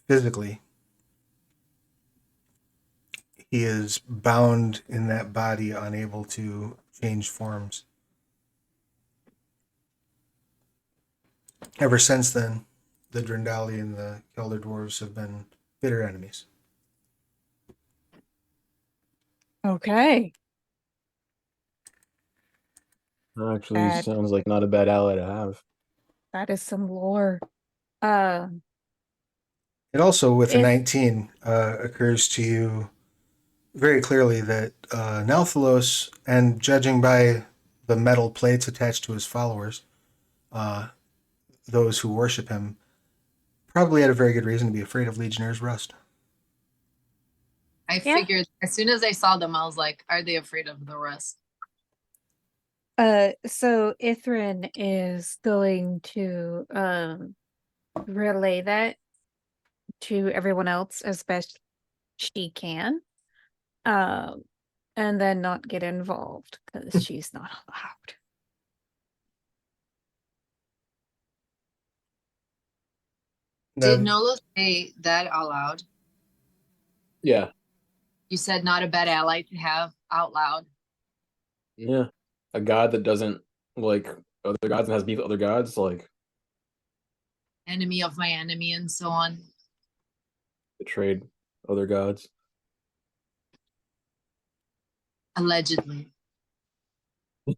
physically, he is bound in that body, unable to change forms. Ever since then, the Drundali and the Kelder dwarves have been bitter enemies. Okay. Actually, Bad. sounds like not a bad ally to have. That is some lore. It also, with a If- 19, occurs to you very clearly that Nelthalos, and judging by the metal plates attached to his followers, uh, those who worship him, probably had a very good reason to be afraid of Legionnaires' rust. I Yeah. figured as soon as I saw them, I was like, are they afraid of the rust? So Ithrin is going to relay that to everyone else as best she can. And then not get involved because she's not allowed. Did Now, Nolo say that out loud? Yeah. You said not a bad ally to have out loud. Yeah. A god that doesn't like other gods and has beef with other gods, like Enemy of my enemy and so on. betrayed other gods. Allegedly. I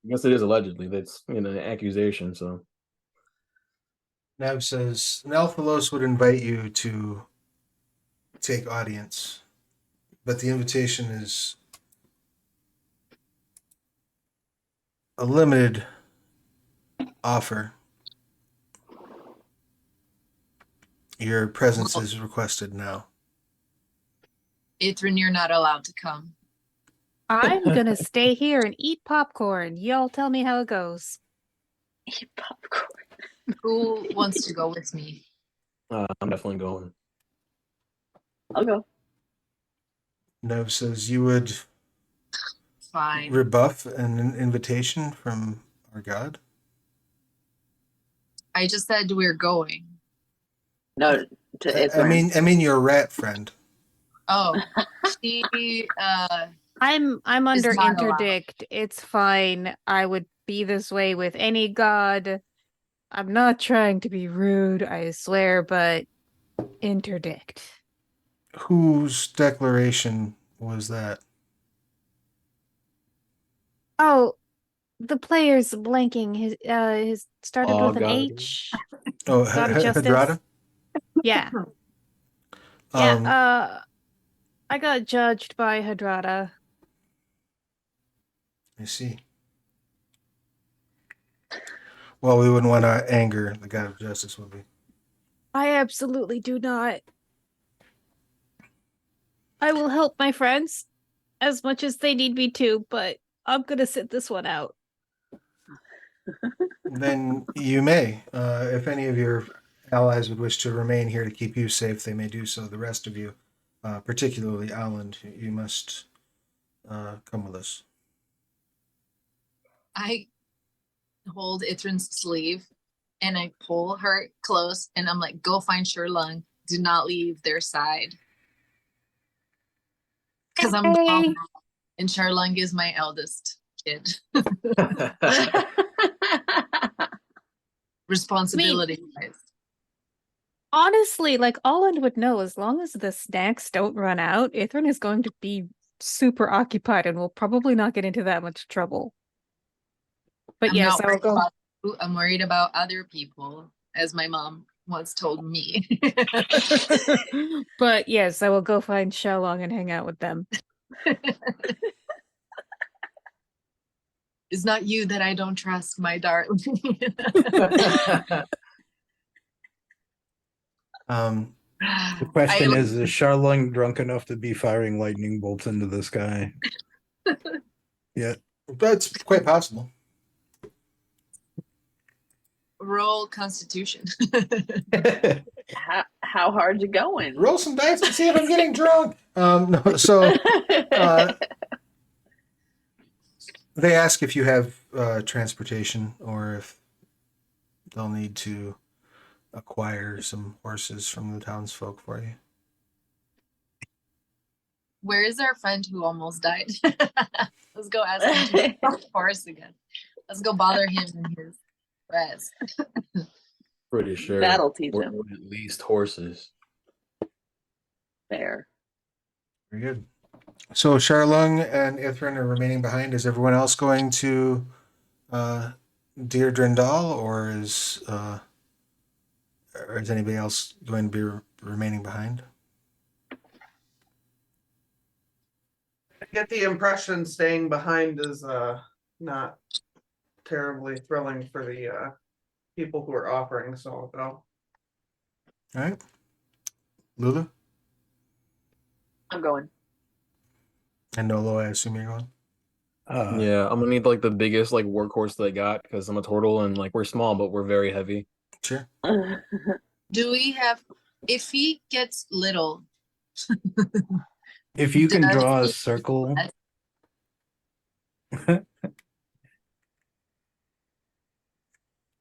guess it is allegedly. That's an accusation, so Nav says Nelthalos would invite you to take audience, but the invitation is a limited offer. Your presence is requested now. Ithrin, you're not allowed to come. I'm gonna stay here and eat popcorn. Y'all tell me how it goes. Eat popcorn. Who wants to go with me? I'm definitely going. I'll go. Nev says you would Fine. rebuff an invitation from our god. I just said we're going. No, to Ithrin. I mean your rat friend. Oh, she I'm under not allowed. interdict. It's fine. I would be this way with any god. I'm not trying to be rude, I swear, but interdict. Whose declaration was that? Oh, the player's blanking. His started Oh, with an God. H. Oh, God of Justice. Hadrada? Yeah. I got judged by Hadrada. I see. Well, we wouldn't want to anger the god of justice, would we? I absolutely do not. I will help my friends as much as they need me to, but I'm gonna sit this one out. Then you may. If any of your allies would wish to remain here to keep you safe, they may do so. The rest of you, particularly Aland, you must come with us. I hold Ithrin's sleeve and I pull her close and I'm like, go find Sherlung. Do not leave their side. Because I'm the mom and Sherlung is my eldest kid. Responsibility wise. Honestly, like Olin would know, as long as the snacks don't run out, Ithrin is going to be super occupied and will probably not get into that much trouble. But I'm yes, not I will worried go. about you, I'm worried about other people, as my mom once told me. But yes, I will go find Shelong and hang out with them. It's not you that I don't trust, my darling. The question is Sharlung drunk enough to be firing lightning bolts into the sky? Yeah. That's quite possible. Roll Constitution. How hard you going? Roll some dice to see if I'm getting drunk. No, so they ask if you have transportation or if they'll need to acquire some horses from the townsfolk for you. Where is our friend who almost died? Let's go ask him to get off the horse again. Let's go bother him in his rest. Pretty sure That'll teach we're him. at least horses. Fair. Very good. So Sharlung and Ithrin are remaining behind. Is everyone else going to Deir Drindal, or is anybody else going to be remaining behind? get the impression staying behind is not terribly thrilling for the people who are offering, so I'll go. All right. Lulu I'm going. and Nolo, I assume you're going. Yeah, I'm gonna need like the biggest like workhorse that I got because I'm a turtle and like we're small but we're very heavy. Sure. Do we have, if he gets little, If you can does draw a he- circle,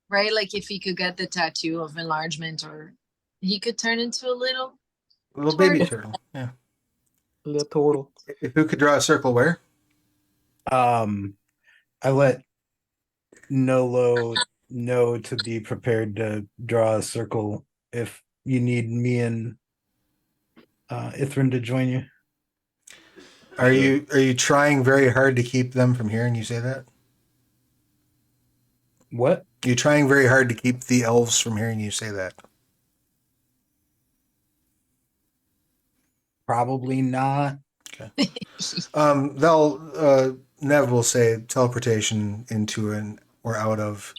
right? Like if he could get the tattoo of enlargement, or he could turn into a little. Little baby Tortoise. turtle. Yeah. Little turtle. If you could draw a circle, where? I let Nolo know to be prepared to draw a circle if you need me and Ithrin to join you. Are you trying very hard to keep them from hearing you say that? What? You're trying very hard to keep the elves from hearing you say that. Probably not. Nev will say teleportation into an or out of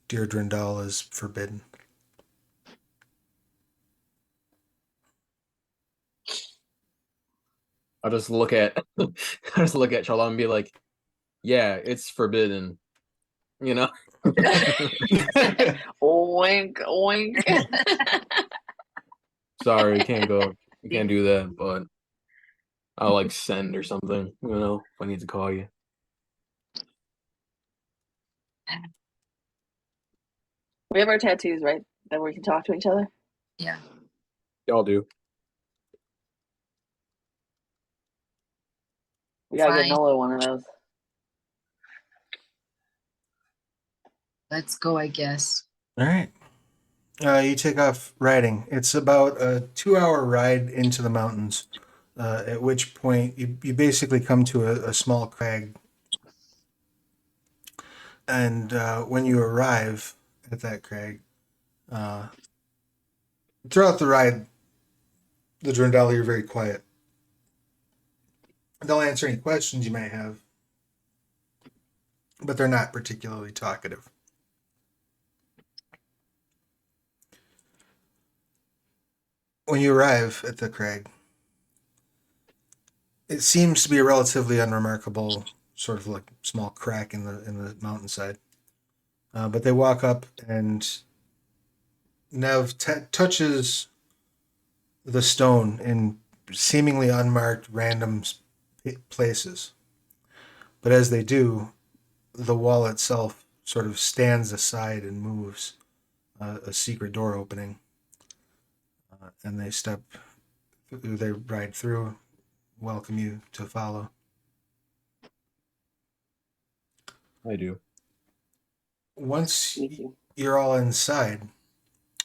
Dear Drindal is forbidden. I'll just look at Charlotte and be like, yeah, it's forbidden. You know? Oink, oink. Sorry, you can't go. You can't do that, but I'll like send or something, you know, if I need to call you. We have our tattoos, right? That we can talk to each other. Yeah. Y'all do. We gotta Fine. get Nolo one of those. Let's go, I guess. All right. You take off riding. It's about a 2-hour ride into the mountains, at which point you basically come to a small crag. And when you arrive at that crag, throughout the ride, the Drindali are very quiet. They'll answer any questions you might have, but they're not particularly talkative. When you arrive at the crag, it seems to be a relatively unremarkable sort of like small crack in the mountainside. But they walk up and Nev touches the stone in seemingly unmarked random places. But as they do, the wall itself sort of stands aside and moves, a secret door opening. And they ride through, welcome you to follow. I do. Once Me too. you're all inside,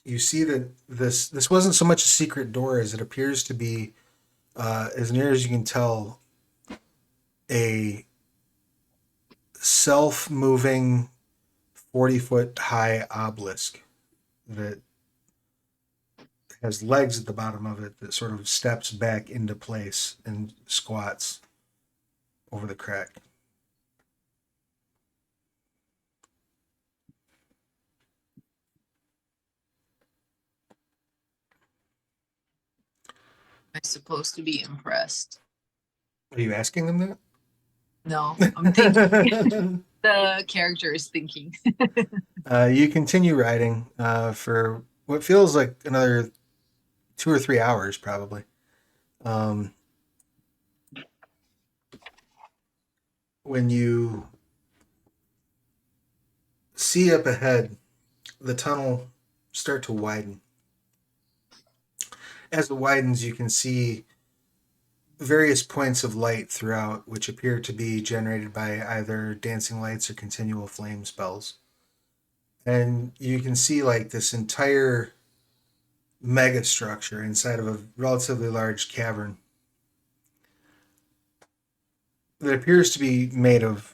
you see that this wasn't so much a secret door as it appears to be, as near as you can tell, a self-moving 40-foot high obelisk that has legs at the bottom of it that sort of steps back into place and squats over the crack. I'm supposed to be impressed. Are you asking them that? No, I'm thinking. The character is thinking. You continue riding for what feels like another 2 or 3 hours, probably. When you see up ahead, the tunnel start to widen. As it widens, you can see various points of light throughout, which appear to be generated by either dancing lights or continual flame spells. And you can see like this entire mega structure inside of a relatively large cavern that appears to be made of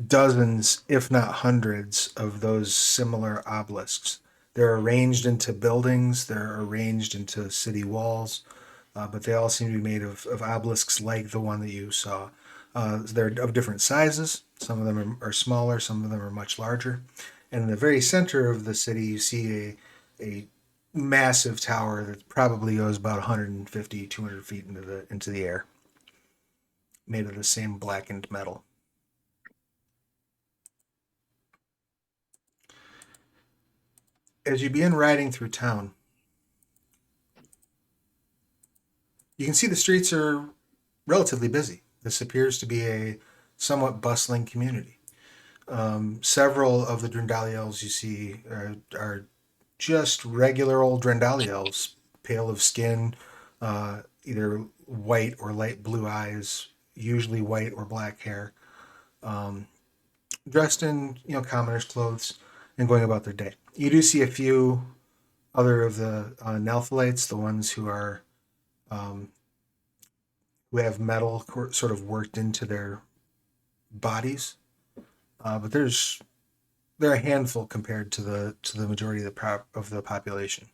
dozens, if not hundreds, of those similar obelisks. They're arranged into buildings, they're arranged into city walls. but they all seem to be made of obelisks like the one that you saw. They're of different sizes. Some of them are smaller, some of them are much larger. And in the very center of the city, you see a massive tower that probably goes about 150, 200 feet into the air, made of the same blackened metal. As you begin riding through town, you can see the streets are relatively busy. This appears to be a somewhat bustling community. Several of the Drendali elves you see are just regular old Drendali elves, pale of skin, either white or light blue eyes, usually white or black hair, dressed in commonish clothes and going about their day. You do see a few other of the Nelthalites, the ones who are who have metal sort of worked into their bodies, but they're a handful compared to the majority of the population.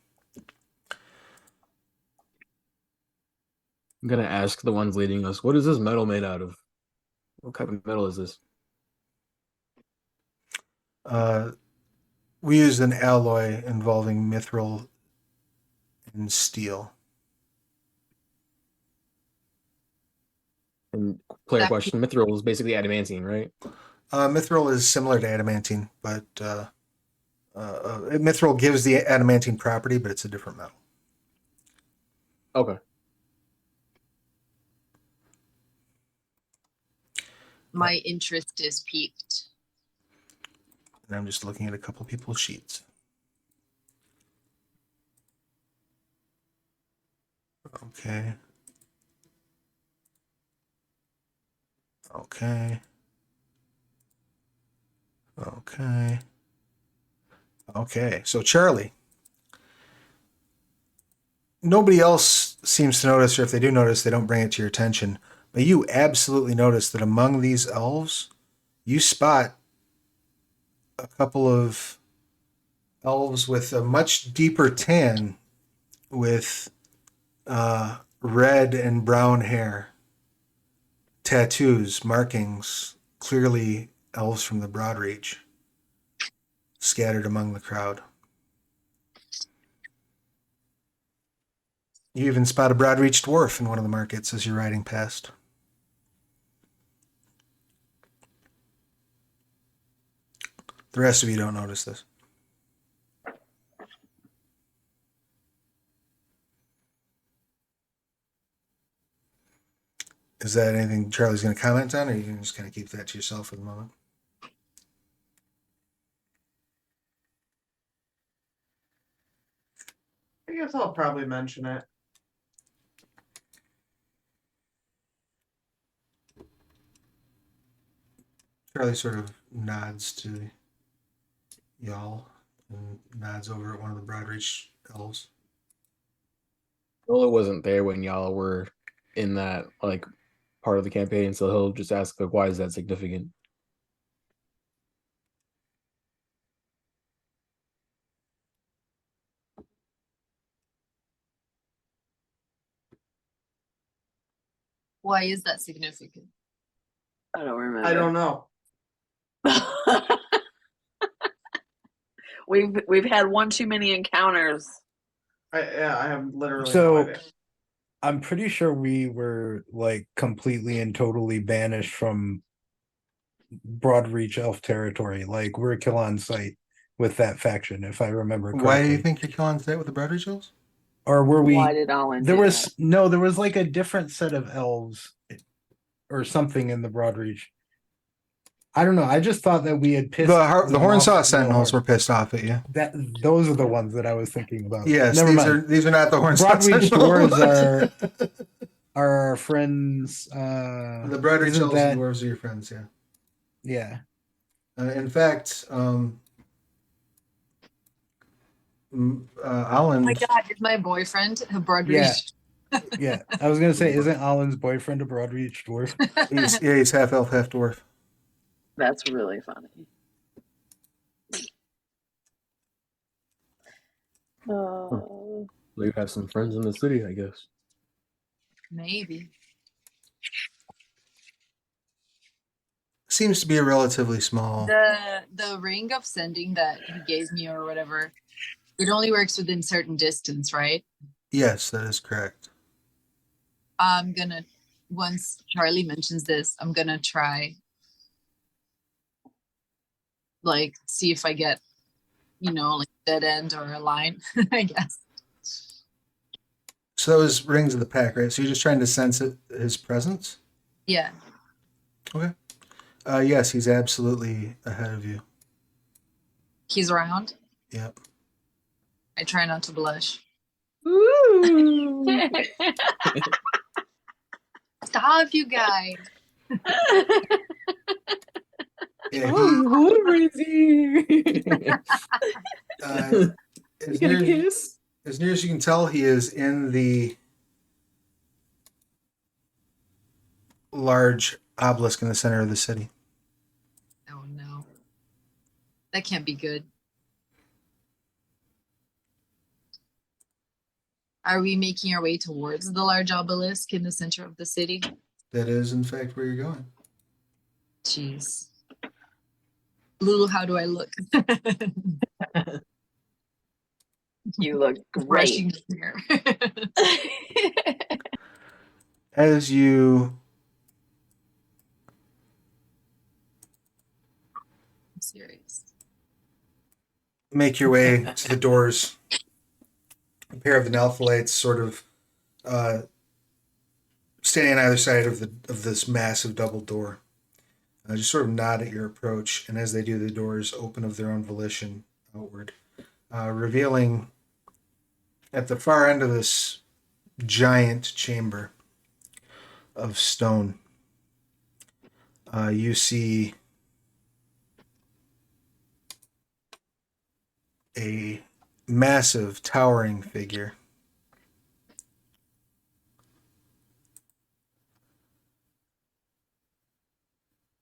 I'm gonna ask the ones leading us, what is this metal made out of? What type of metal is this? We used an alloy involving mithril and steel. And player That- question, mithril is basically adamantine, right? Mithril is similar to adamantine, but mithril gives the adamantine property, but it's a different metal. Okay. My interest is piqued. And I'm just looking at a couple people's sheets. Okay. Okay. Okay. Okay. So Charlie. Nobody else seems to notice, or if they do notice, they don't bring it to your attention. But you absolutely notice that among these elves, you spot a couple of elves with a much deeper tan, with red and brown hair, tattoos, markings, clearly elves from the Broadreach, scattered among the crowd. You even spot a Broadreach dwarf in one of the markets as you're riding past. The rest of you don't notice this. Is that anything Charlie's going to comment on, or you can just kind of keep that to yourself for the moment? I guess I'll probably mention it. Charlie sort of nods to y'all and nods over at one of the Broadreach elves. Well, it wasn't there when y'all were in that like part of the campaign, so he'll just ask like, why is that significant? Why is that significant? I don't remember. I don't know. We've had one too many encounters. I have literally no So idea. I'm pretty sure we were like completely and totally banished from Broadreach elf territory. Like we're kill on sight with that faction, if I remember correctly. Why do you think you're killing today with the Broadreach elves? Or were we? Why did Alan There do was that? no. There was like a different set of elves, or something in the Broadreach. I don't know. I just thought that we had pissed The them Hornsaw off Sentinels real were pissed off at you. hard. That those are the ones that I was thinking about. Yes, Never mind. these are not the Hornsaw Broadreach Sentinels. dwarves are our friends. The Broadreach isn't elves that- and dwarves are your friends, yeah. Yeah. In fact, Oh Alan. my god, is my boyfriend a Broadreach? Yeah. I was gonna say, isn't Alan's boyfriend a Broadreach dwarf? He's half elf, half dwarf. That's really funny. You have some friends in the city, I guess. Maybe. Seems to be a relatively small. The ring of sending that he gave me or whatever, it only works within certain distance, right? Yes, that is correct. I'm gonna, once Charlie mentions this, I'm gonna try, like, see if I get, like dead end or a line, I guess. So that was rings of the pack, right? So you're just trying to sense his presence? Yeah. Okay. Yes, he's absolutely ahead of you. He's around. Yep. I try not to blush. Ooh. Stop, you guys. Yeah, Whoever is here. as, Get near a kiss. as near as you can tell, he is in the large obelisk in the center of the city. Oh no. That can't be good. Are we making our way towards the large obelisk in the center of the city? That is, in fact, where you're going. Jeez. Lulu, how do I look? You look great. Rushing here. As you I'm serious. make your way to the doors, a pair of the Nelphilites sort of standing on either side of this massive double door. Just sort of nod at your approach, and as they do, the doors open of their own volition outward, revealing at the far end of this giant chamber of stone, you see a massive, towering figure.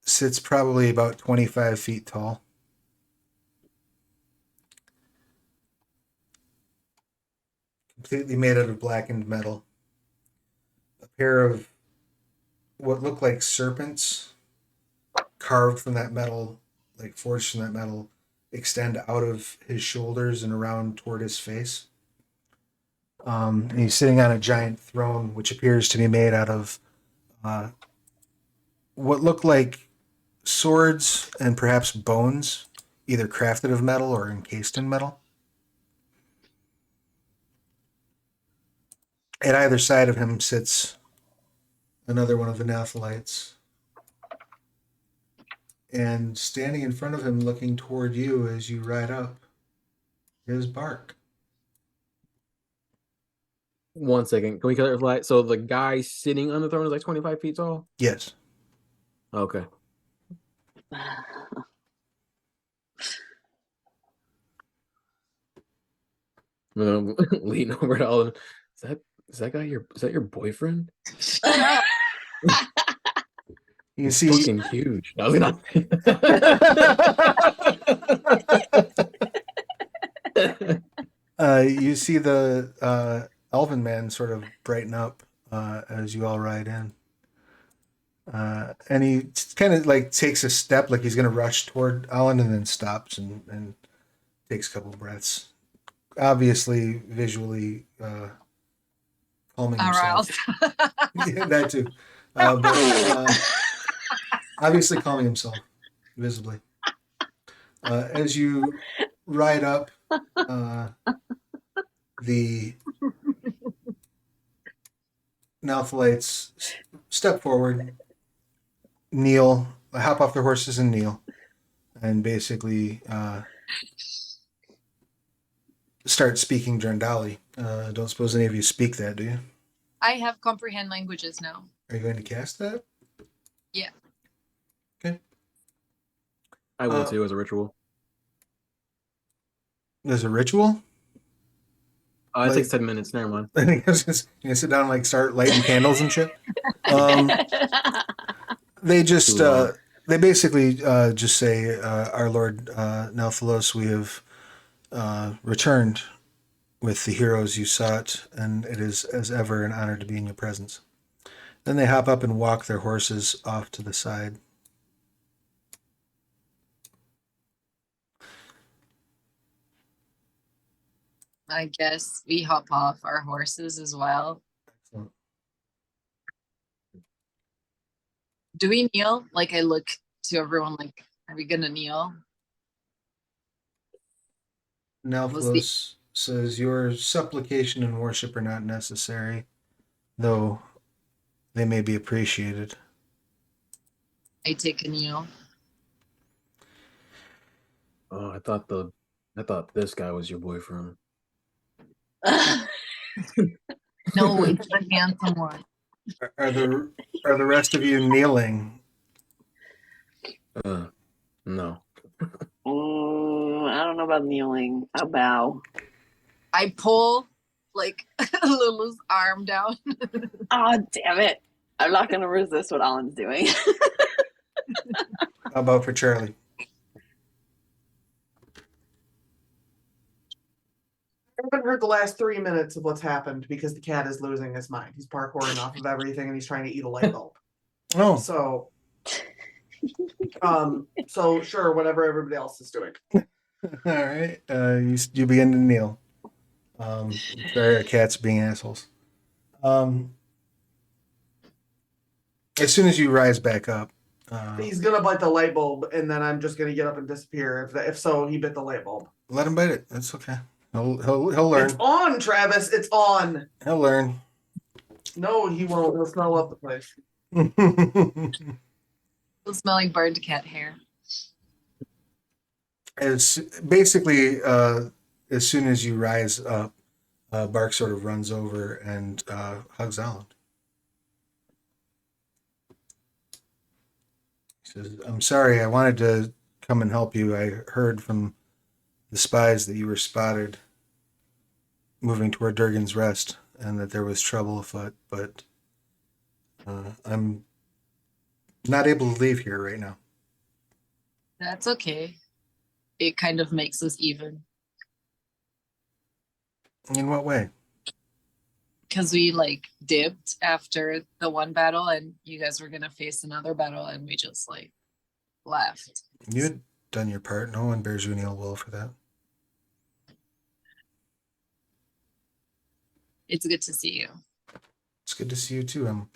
Sits probably about 25 feet tall. Completely made out of blackened metal. A pair of what look like serpents carved from that metal, like forged from that metal, extend out of his shoulders and around toward his face. And he's sitting on a giant throne, which appears to be made out of what look like swords and perhaps bones, either crafted of metal or encased in metal. At either side of him sits another one of the Nathalites. And standing in front of him, looking toward you as you ride up, is Bark. 1 second. Can we clarify? So the guy sitting on the throne is like 25 feet tall? Yes. Okay. I'm gonna lean over to Alden. Is that your boyfriend? You He's see, fucking huge. No, he's not. you see the elven man sort of brighten up as you all ride in. And he kind of like takes a step, like he's going to rush toward Alan, and then stops and takes a couple breaths. Obviously, visually calming himself. Aroused. Yeah, that too. But obviously calming himself visibly. As you ride up, the Nathalites step forward, kneel, hop off their horses and kneel, and basically start speaking Drendali. Don't suppose any of you speak that, do you? I have comprehend languages now. Are you going to cast that? Yeah. Okay. I will too, as a ritual. There's a ritual? It takes 10 minutes. Never mind. I think I was just going to sit down and like start lighting candles and shit. They just they basically just say, "Our Lord Nelthalos, we have returned with the heroes you sought, and it is as ever an honor to be in your presence." Then they hop up and walk their horses off to the side. I guess we hop off our horses as well. Excellent. Do we kneel? Like I look to everyone like, are we gonna kneel? Nalthlos says, "Your supplication and worship are not necessary, though they may be appreciated." I take a kneel. Oh, I thought this guy was your boyfriend. No, it's the handsome one. Are the rest of you kneeling? No. I don't know about kneeling. I bow. I pull like Lulu's arm down. Oh, damn it. I'm not going to resist what Alan's doing. How about for Charlie? I haven't heard the last 3 minutes of what's happened because the cat is losing his mind. He's parkouring off of everything and he's trying to eat a light bulb. Oh, So, so sure, whatever everybody else is doing. all right. You begin to kneel. Sorry, our cats being assholes. As soon as you rise back up, He's gonna bite the light bulb, and then I'm just gonna get up and disappear. If so, he bit the light bulb. let him bite it. That's okay. He'll learn. It's on, Travis. It's on. He'll learn. No, he won't. He'll smell up the place. Still smelling burned cat hair. It's basically as soon as you rise up, Bark sort of runs over and hugs Alan. He says, "I'm sorry. I wanted to come and help you. I heard from the spies that you were spotted moving toward Durgan's Rest and that there was trouble afoot, but I'm not able to leave here right now." That's okay. It kind of makes us even. In what way? Because we like dipped after the one battle and you guys were gonna face another battle and we just like left. You had done your part. No one bears you any ill will for that. It's good to see you. It's good to see you too. I'm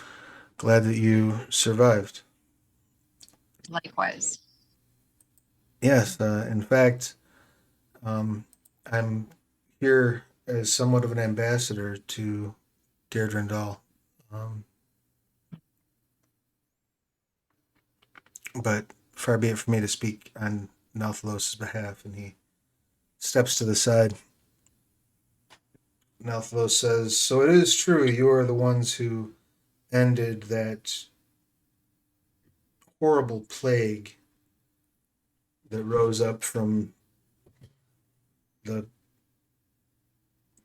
glad that you survived. Likewise. Yes, in fact, I'm here as somewhat of an ambassador to Deirdre Dahl. But far be it from me to speak on Nalthalos' behalf, and he steps to the side. Nalthalos says, "So it is true you are the ones who ended that horrible plague that rose up from the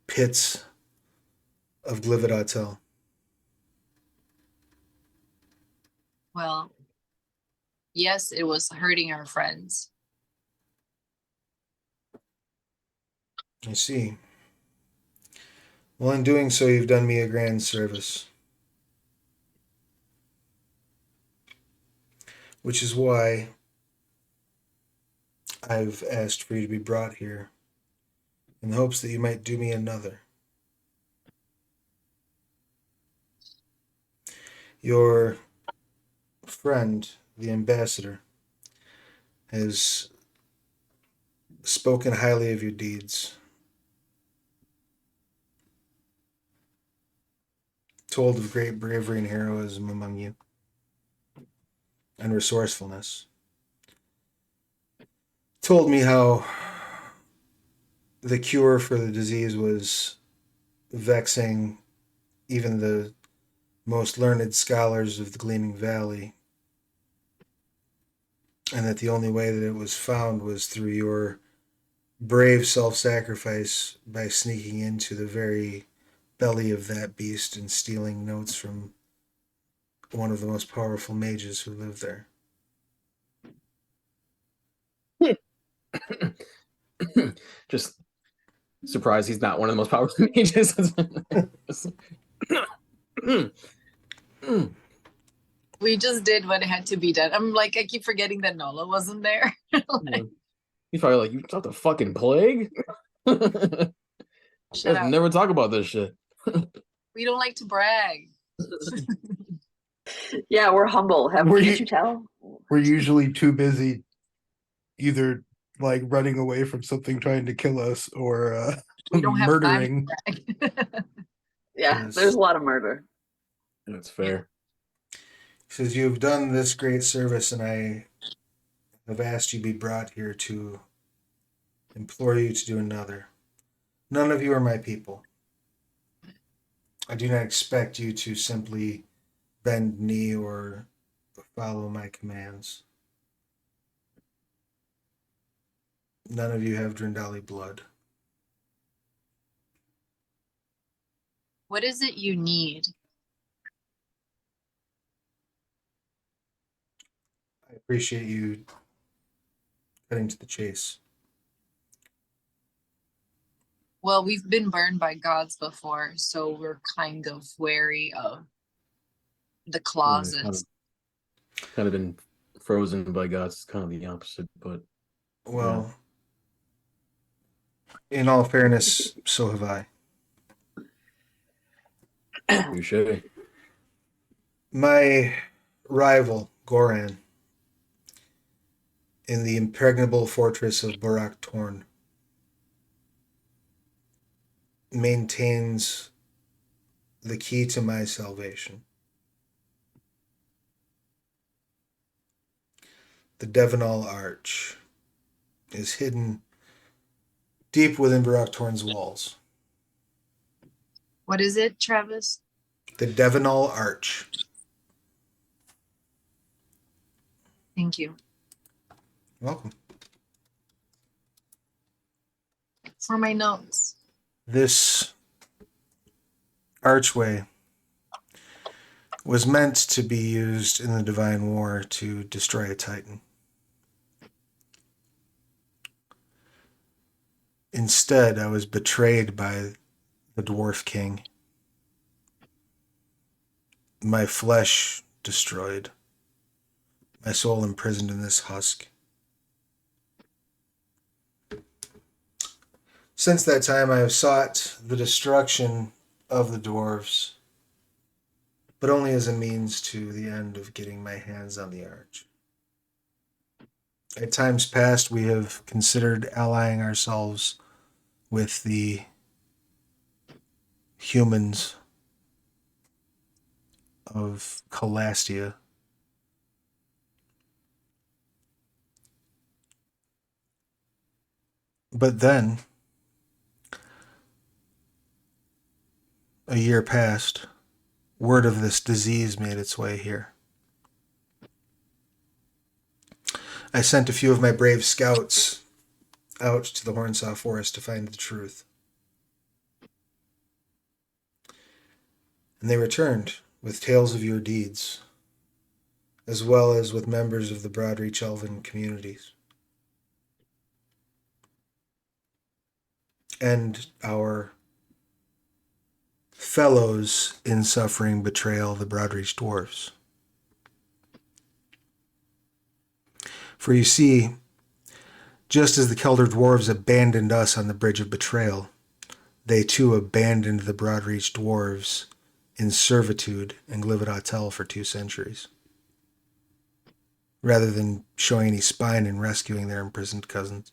pits of Glividatel." Well, yes, it was hurting our friends. I see. Well, in doing so, you've done me a grand service. Which is why I've asked for you to be brought here, in the hopes that you might do me another. Your friend, the ambassador, has spoken highly of your deeds, told of great bravery and heroism among you, and resourcefulness. Told me how the cure for the disease was vexing even the most learned scholars of the Gleaming Valley, and that the only way that it was found was through your brave self-sacrifice by sneaking into the very belly of that beast and stealing notes from one of the most powerful mages who lived there. Just surprised he's not one of the most powerful mages. Mm. We just did what had to be done. I'm like, I keep forgetting that Nola wasn't there. Like, He's probably like, you thought the fucking plague? shut Guys up. never talk about this shit. We don't like to brag. Yeah, we're humble. Can't you tell? We're usually too busy either like running away from something trying to kill us or We don't have time murdering. to brag. Yeah, Yes. there's a lot of murder. That's fair. He says, "You've done this great service, and I have asked you be brought here to implore you to do another. None of you are my people. I do not expect you to simply bend knee or follow my commands. None of you have Drindali blood. What is it you need? I appreciate you cutting to the chase. Well, we've been burned by gods before, so we're kind of wary of the clauses. Kind of been frozen by gods. It's kind of the opposite, but Well, in all fairness, so have I. touche. My rival, Goran, in the impregnable fortress of Barak Torn, maintains the key to my salvation. The Devanal Arch is hidden deep within Barak Torn's walls. What is it, Travis? The Devanal Arch. Thank you. Welcome. For my notes. This archway was meant to be used in the Divine War to destroy a Titan. Instead, I was betrayed by the Dwarf King. My flesh destroyed. My soul imprisoned in this husk. Since that time, I have sought the destruction of the dwarves, but only as a means to the end of getting my hands on the arch. At times past, we have considered allying ourselves with the humans of Calastia. But then, a year passed, word of this disease made its way here. I sent a few of my brave scouts out to the Hornsaw Forest to find the truth. And they returned with tales of your deeds, as well as with members of the Broadreach Elven communities. And our fellows in suffering betrayal, the Broadreach Dwarves. For you see, just as the Kelder Dwarves abandoned us on the Bridge of Betrayal, they too abandoned the Broadreach Dwarves in servitude in Glivid for 2 centuries, rather than showing any spine in rescuing their imprisoned cousins.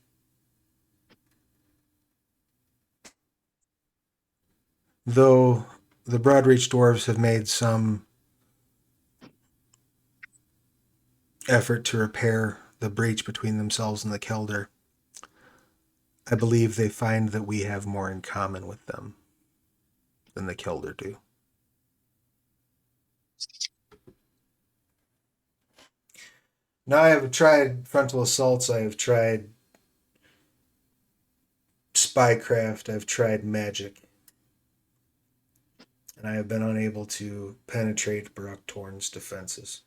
Though the Broadreach Dwarves have made some effort to repair the breach between themselves and the Kelder, I believe they find that we have more in common with them than the Kelder do. Now I have tried frontal assaults, I have tried spycraft, I've tried magic, and I have been unable to penetrate Barak Torn's defenses.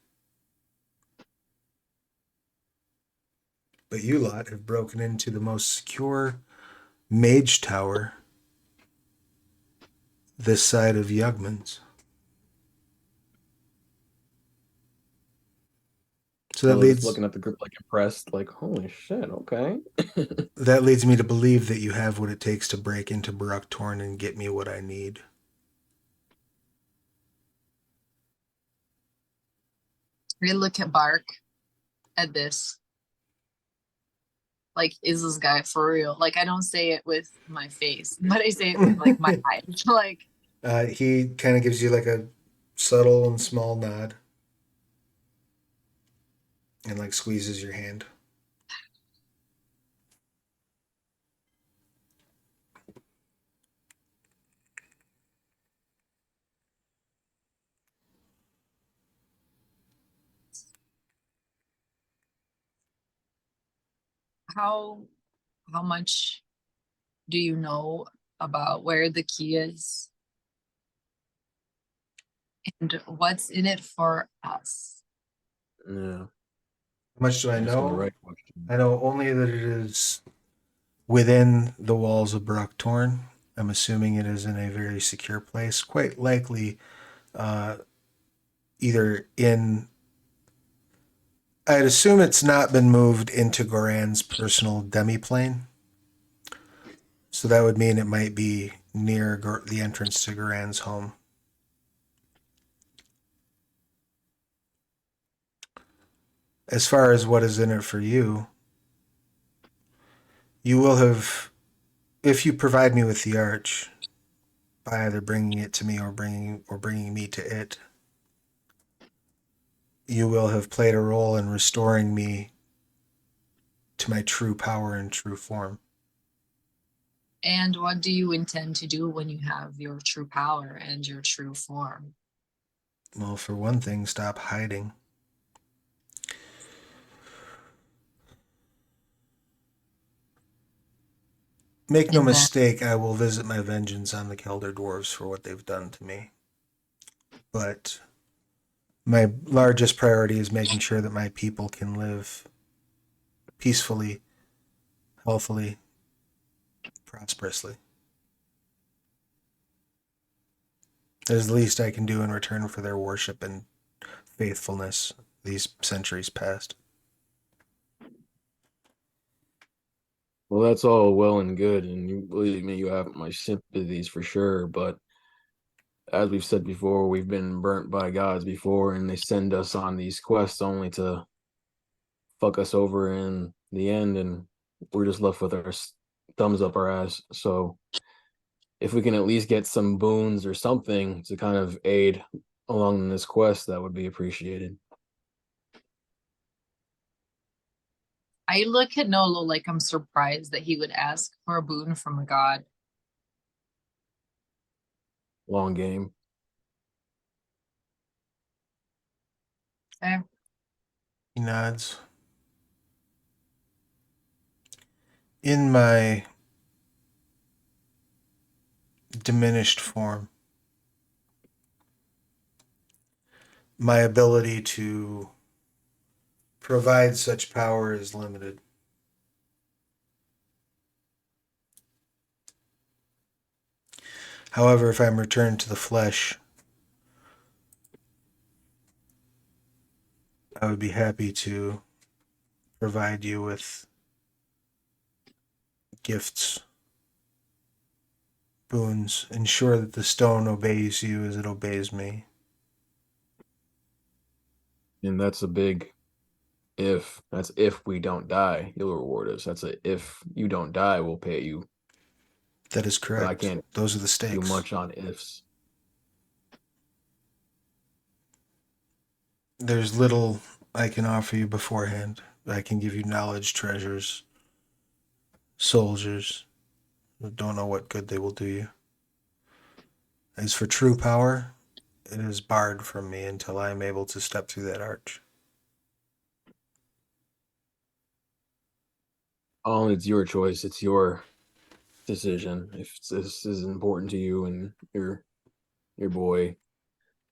But you lot have broken into the most secure mage tower this side of Yugman's. So that Just leads looking at the group like impressed, like holy shit, okay. that leads me to believe that you have what it takes to break into Baraktorn and get me what I need. We look at Bark at this. Like, is this guy for real? Like, I don't say it with my face, but I say it with like my eyes. Like, He kind of gives you like a subtle and small nod and like squeezes your hand. how how much do you know about where the key is? And what's in it for us? Yeah. How much do I Asking the know? right question. I know only that it is within the walls of Baraktorn. I'm assuming it is in a very secure place, quite likely either in. I'd assume it's not been moved into Goran's personal demiplane. So that would mean it might be near the entrance to Goran's home. As far as what is in it for you, you will have, if you provide me with the arch, by either bringing it to me or bringing me to it, you will have played a role in restoring me to my true power and true form. And what do you intend to do when you have your true power and your true form? Well, for one thing, stop hiding. Make no And then- mistake, I will visit my vengeance on the Kelder Dwarves for what they've done to me. But my largest priority is making sure that my people can live peacefully, healthily, prosperously. That is the least I can do in return for their worship and faithfulness these centuries past. Well, that's all well and good, and you believe me, you have my sympathies for sure. But as we've said before, we've been burnt by gods before, and they send us on these quests only to fuck us over in the end, and we're just left with our thumbs up our ass. So if we can at least get some boons or something to kind of aid along this quest, that would be appreciated. I look at Nolo like I'm surprised that he would ask for a boon from a god. Long game. Okay. He nods. In my diminished form, my ability to provide such power is limited. However, if I'm returned to the flesh, I would be happy to provide you with gifts, boons, ensure that the stone obeys you as it obeys me. And that's a big if. That's if we don't die, you'll reward us. That's a if you don't die, we'll pay you. That is correct. I can't Those are the do stakes. much on ifs. There's little I can offer you beforehand. I can give you knowledge, treasures, soldiers. I don't know what good they will do you. As for true power, it is barred from me until I am able to step through that arch. Oh, it's your choice. It's your decision. If this is important to you and your boy,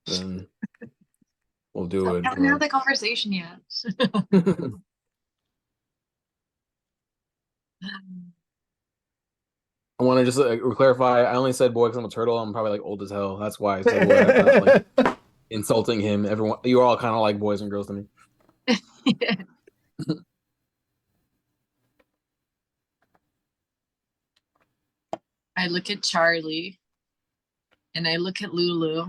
then we'll do We it. haven't had the conversation yet. but- I want to just clarify. I only said boy because I'm a turtle. I'm probably like old as hell. That's why I said boy. I'm not like insulting him. Everyone, you're all kind of like boys and girls to me. I look at Charlie and I look at Lulu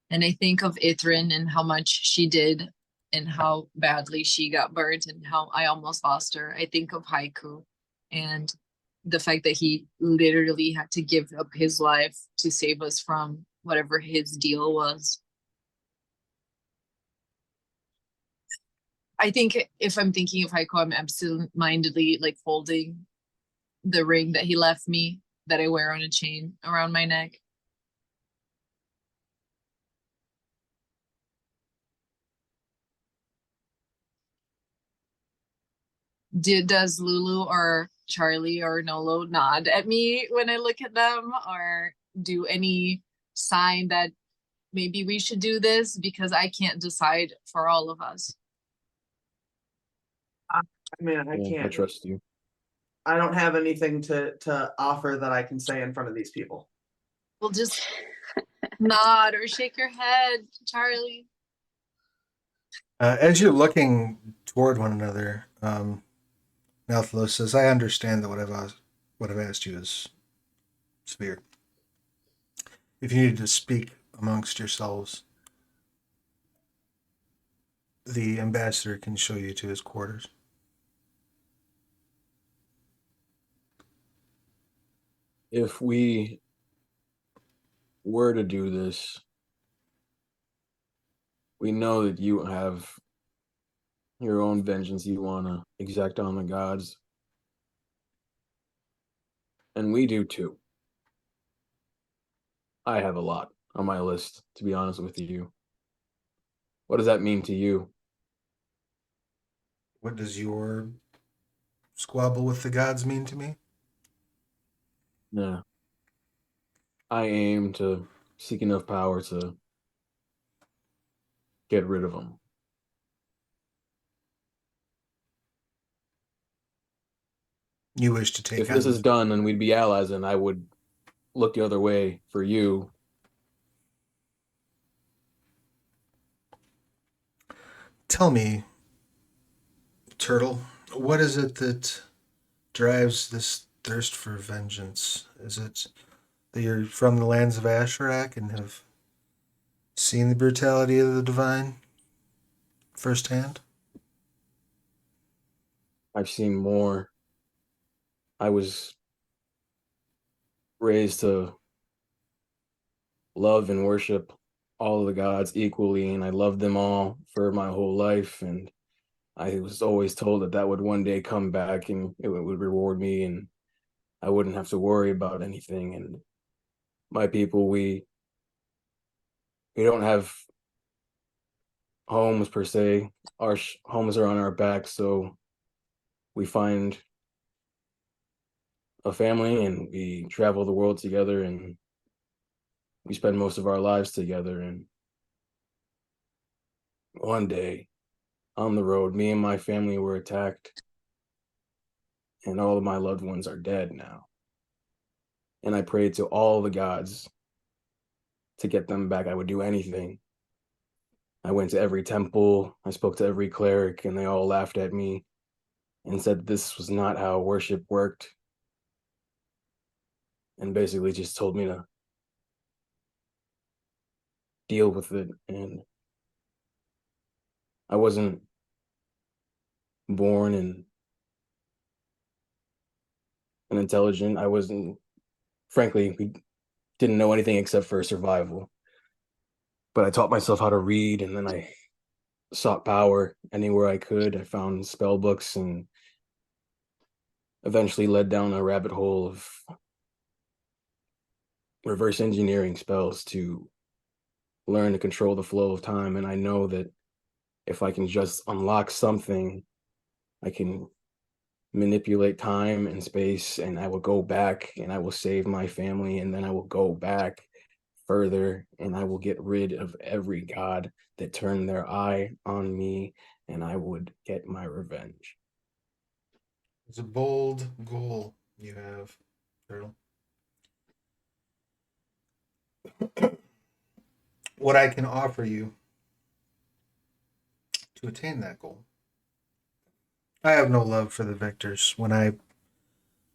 and I think of Ithrin and how much she did and how badly she got burnt and how I almost lost her. I think of Haiku and the fact that he literally had to give up his life to save us from whatever his deal was. I think if I'm thinking of Haiku, I'm absent-mindedly like holding the ring that he left me that I wear on a chain around my neck. Does Lulu or Charlie or Nolo nod at me when I look at them or do any sign that maybe we should do this because I can't decide for all of us? I mean, I Yeah, I can't. trust you. I don't have anything to offer that I can say in front of these people. Well, just nod or shake your head, Charlie. As you're looking toward one another, Malthus says, "I understand that what I've asked you is severe. If you needed to speak amongst yourselves, the ambassador can show you to his quarters." If we were to do this, we know that you have your own vengeance you want to exact on the gods. And we do too. I have a lot on my list, to be honest with you. What does that mean to you? What does your squabble with the gods mean to me? Yeah. I aim to seek enough power to get rid of them. You wish to take If this on is done, then we'd be allies, and I would look the other way for you. Tell me, Turtle, what is it that drives this thirst for vengeance? Is it that you're from the lands of Asherak and have seen the brutality of the divine firsthand? I've seen more. I was raised to love and worship all of the gods equally, and I loved them all for my whole life. And I was always told that that would one day come back and it would reward me, and I wouldn't have to worry about anything. And my people, we don't have homes per se. Our homes are on our backs, so we find a family and we travel the world together, and we spend most of our lives together. And one day on the road, me and my family were attacked, and all of my loved ones are dead now. And I prayed to all the gods to get them back. I would do anything. I went to every temple, I spoke to every cleric, and they all laughed at me and said this was not how worship worked. And basically just told me to deal with it. And I wasn't born and intelligent. I wasn't, frankly, we didn't know anything except for survival. But I taught myself how to read, and then I sought power anywhere I could. I found spell books and eventually led down a rabbit hole of reverse engineering spells to learn to control the flow of time. And I know that if I can just unlock something, I can manipulate time and space, and I will go back and I will save my family, and then I will go back further and I will get rid of every god that turned their eye on me, and I would get my revenge. It's a bold goal you have, Turtle. What I can offer you to attain that goal. I have no love for the victors. When I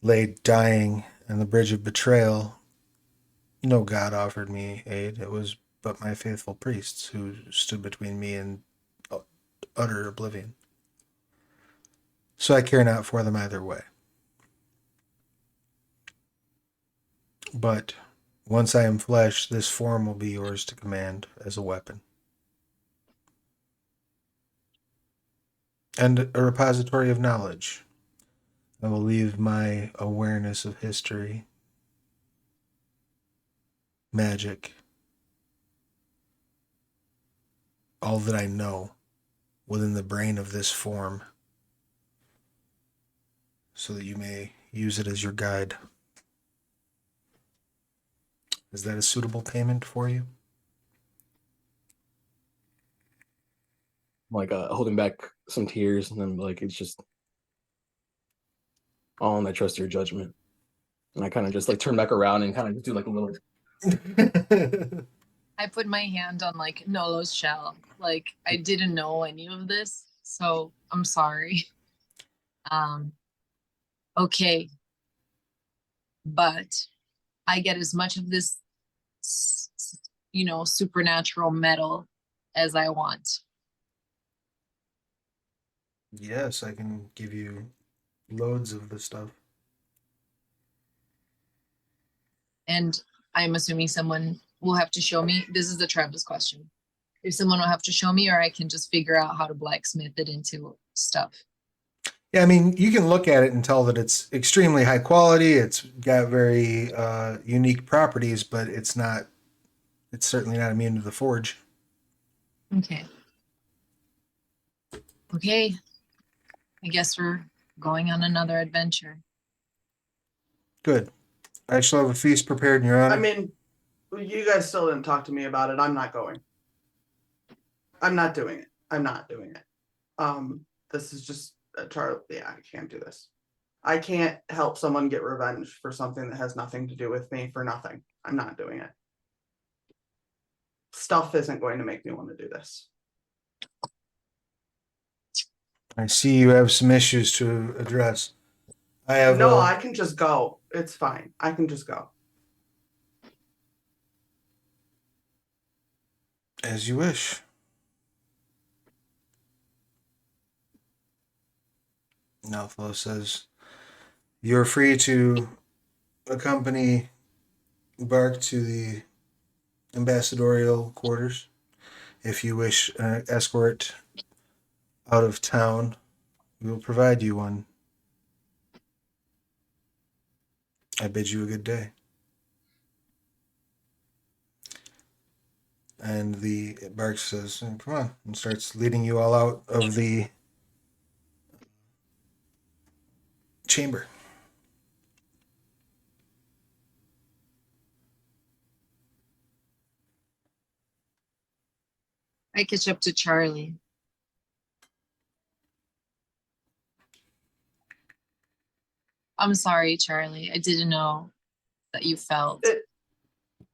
lay dying on the bridge of betrayal, no god offered me aid. It was but my faithful priests who stood between me and utter oblivion. So I care not for them either way. But once I am flesh, this form will be yours to command as a weapon. And a repository of knowledge. I will leave my awareness of history, magic, all that I know within the brain of this form, so that you may use it as your guide. Is that a suitable payment for you? Like holding back some tears, and then like it's just all, and I trust your judgment. And I kind of just like turn back around and kind of do like a little. I put my hand on like Nolo's shell. Like I didn't know any of this, so I'm sorry. Okay. But I get as much of this, supernatural metal as I want. Yes, I can give you loads of the stuff. And I'm assuming someone will have to show me. This is the Travis question. If someone will have to show me, or I can just figure out how to blacksmith it into stuff. Yeah, I mean, you can look at it and tell that it's extremely high quality. It's got very unique properties, but it's certainly not immune to the forge. Okay. Okay. I guess we're going on another adventure. Good. I shall have a feast prepared in your honor. I mean, you guys still didn't talk to me about it. I'm not going. I'm not doing it. I'm not doing it. This is just Charlie. Yeah, I can't do this. I can't help someone get revenge for something that has nothing to do with me for nothing. I'm not doing it. Stuff isn't going to make me want to do this. I see you have some issues to address. I have No, I can just go. It's fine. I can just go. As you wish. Nalthlo says, you're free to accompany Bark to the ambassadorial quarters. If you wish an escort out of town, we will provide you one. I bid you a good day. And the Bark says, come on, and starts leading you all out of the chamber. I catch up to Charlie. I'm sorry, Charlie. I didn't know that you felt.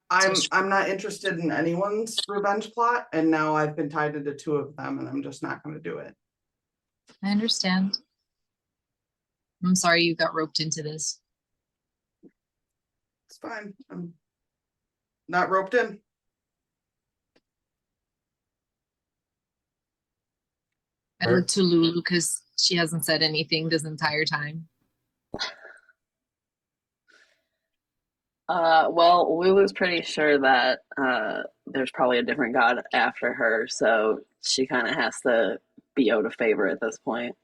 I'm not interested in anyone's revenge plot, and now I've been tied into two of them, and I'm just not going to do it. I understand. I'm sorry you got roped into this. It's fine. I'm not roped in. I look to Lulu because she hasn't said anything this entire time. Well, Lulu's pretty sure that there's probably a different god after her, so she kind of has to be out of favor at this point.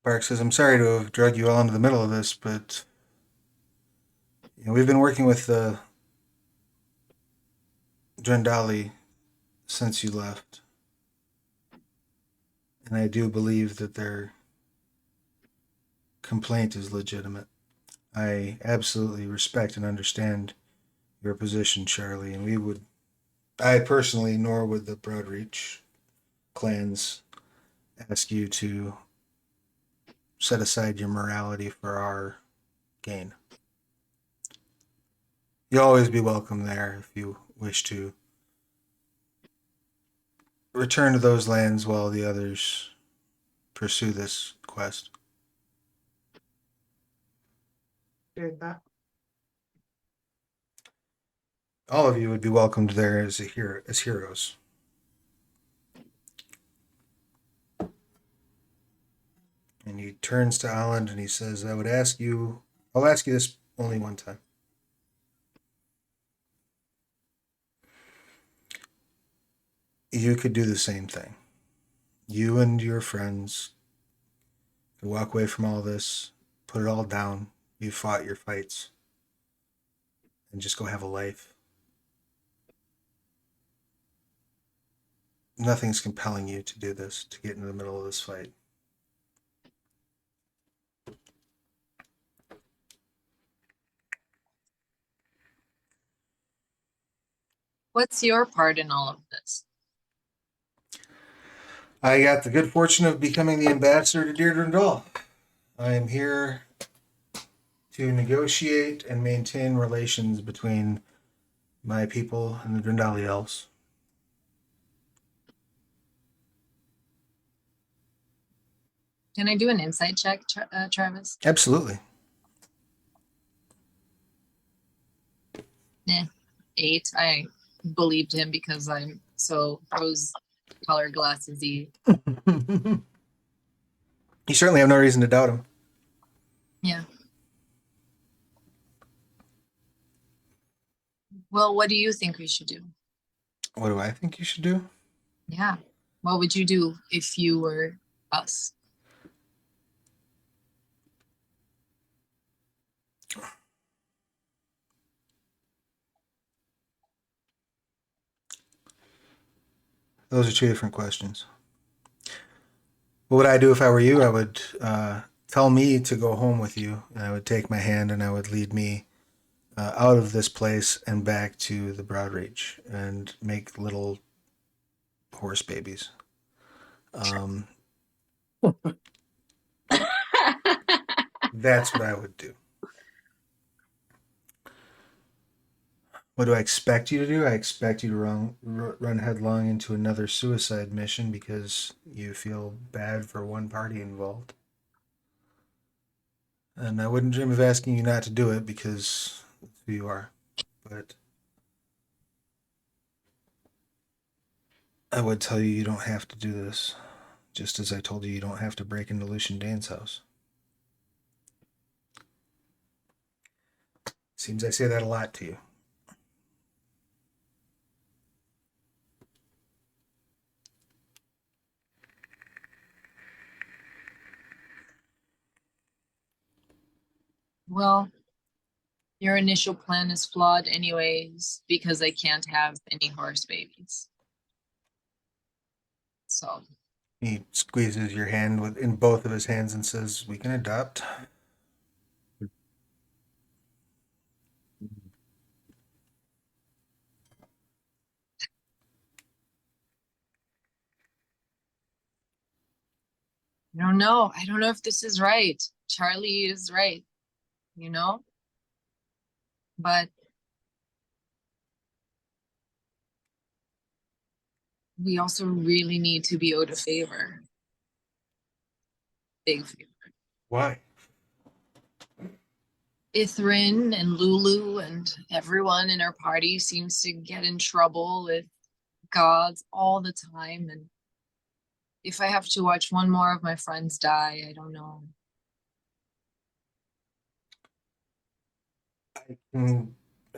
Bark says, I'm sorry to have drug you all into the middle of this, but we've been working with the Drendali since you left. And I do believe that their complaint is legitimate. I absolutely respect and understand your position, Charlie, and I personally, nor would the Broadreach clans ask you to set aside your morality for our gain. You'll always be welcome there if you wish to return to those lands while the others pursue this quest. Did that. All of you would be welcomed there as heroes. And he turns to Alan and he says, I'll ask you this only one time. You could do the same thing. You and your friends could walk away from all this, put it all down. You fought your fights, and just go have a life. Nothing's compelling you to do this, to get into the middle of this fight. What's your part in all of this? I got the good fortune of becoming the ambassador to Deirdre. I am here to negotiate and maintain relations between my people and the Drindali elves. Can I do an insight check, Travis? Absolutely. 8. I believed him because I'm so rose-colored glasses-y. You certainly have no reason to doubt him. Yeah. Well, what do you think we should do? What do I think you should do? Yeah. What would you do if you were us? Those are two different questions. What would I do if I were you? I would tell me to go home with you, and I would take my hand and I would lead me out of this place and back to the Broadreach and make little horse babies. That's what I would do. What do I expect you to do? I expect you to run headlong into another suicide mission because you feel bad for one party involved. And I wouldn't dream of asking you not to do it because that's who you are. But I would tell you you don't have to do this, just as I told you you don't have to break into Lucian Dane's house. Seems I say that a lot to you. Well, your initial plan is flawed anyways because I can't have any horse babies. So He squeezes your hand in both of his hands and says, "We can adopt." I don't know. I don't know if this is right. Charlie is right, you know? But we also really need to be owed a favor. Big favor. Why? Ithrin and Lulu and everyone in our party seems to get in trouble with gods all the time. And if I have to watch one more of my friends die, I don't know.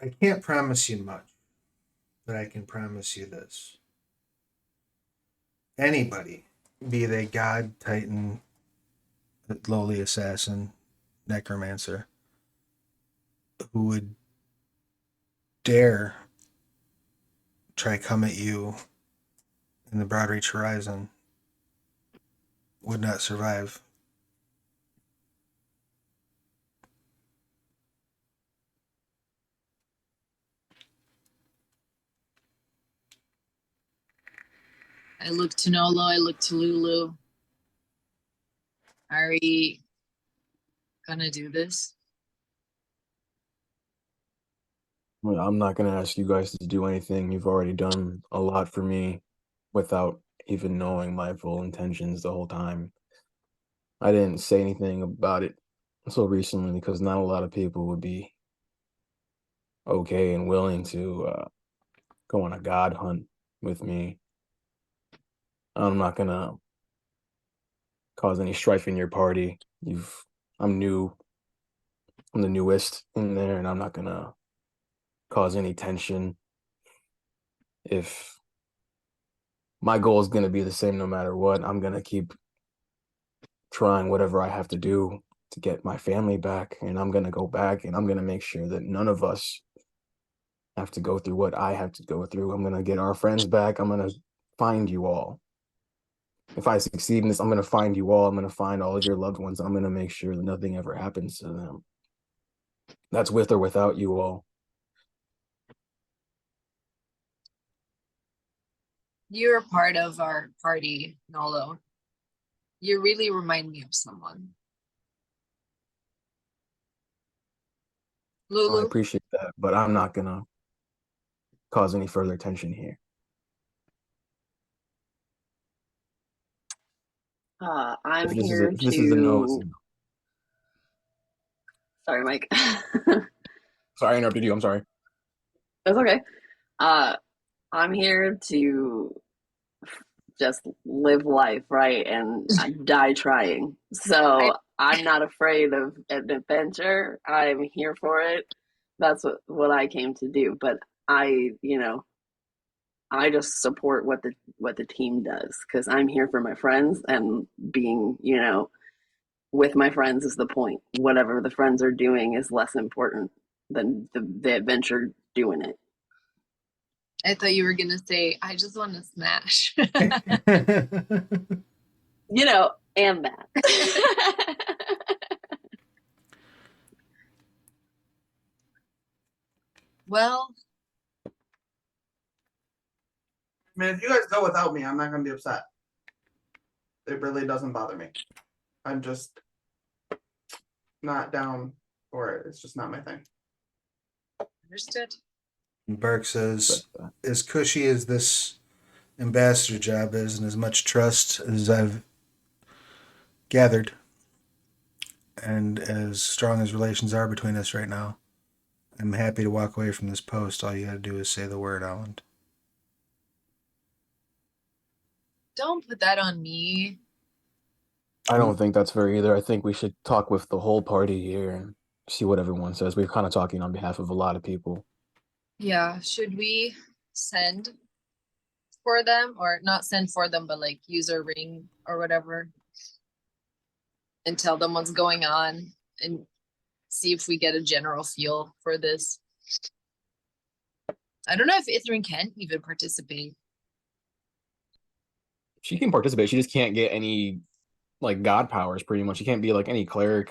I can't promise you much, but I can promise you this. Anybody, be they god, titan, lowly assassin, necromancer, who would dare try come at you in the Broadreach horizon would not survive. I look to Nolo, I look to Lulu. Are we gonna do this? Well, I'm not gonna ask you guys to do anything. You've already done a lot for me. without even knowing my full intentions the whole time. I didn't say anything about it until recently because not a lot of people would be okay and willing to go on a god hunt with me. I'm not gonna cause any strife in your party. I'm new. I'm the newest in there, and I'm not gonna cause any tension. If my goal is gonna be the same no matter what, I'm gonna keep trying whatever I have to do to get my family back, and I'm gonna go back, and I'm gonna make sure that none of us have to go through what I have to go through. I'm gonna get our friends back. I'm gonna find you all. If I succeed in this, I'm gonna find you all. I'm gonna find all of your loved ones. I'm gonna make sure that nothing ever happens to them. That's with or without you all. You're a part of our party, Nolo. You really remind me of someone. I Lulu, appreciate that, but I'm not gonna cause any further tension here. I'm If this is here if this is a no, it's a to. no. Sorry, Mike. Sorry, I interrupted you. I'm sorry. That's okay. I'm here to just live life, right? And I die trying. So I'm not afraid of an adventure. I'm here for it. That's what I came to do. But I just support what the team does because I'm here for my friends and being, with my friends is the point. Whatever the friends are doing is less important than the adventure doing it. I thought you were gonna say, I just want to smash. And that. Well, I mean, if you guys go without me, I'm not gonna be upset. It really doesn't bother me. I'm just not down for it. It's just not my thing. understood. Burke says, as cushy as this ambassador job is, and as much trust as I've gathered, and as strong as relations are between us right now, I'm happy to walk away from this post. All you gotta do is say the word, Holland. Don't put that on me. I don't think that's fair either. I think we should talk with the whole party here and see what everyone says. We're kind of talking on behalf of a lot of people. Yeah, should we send for them or not send for them, but like use a ring or whatever and tell them what's going on and see if we get a general feel for this? I don't know if Ithrin can even participate. She can participate. She just can't get any like god powers pretty much. She can't be like any cleric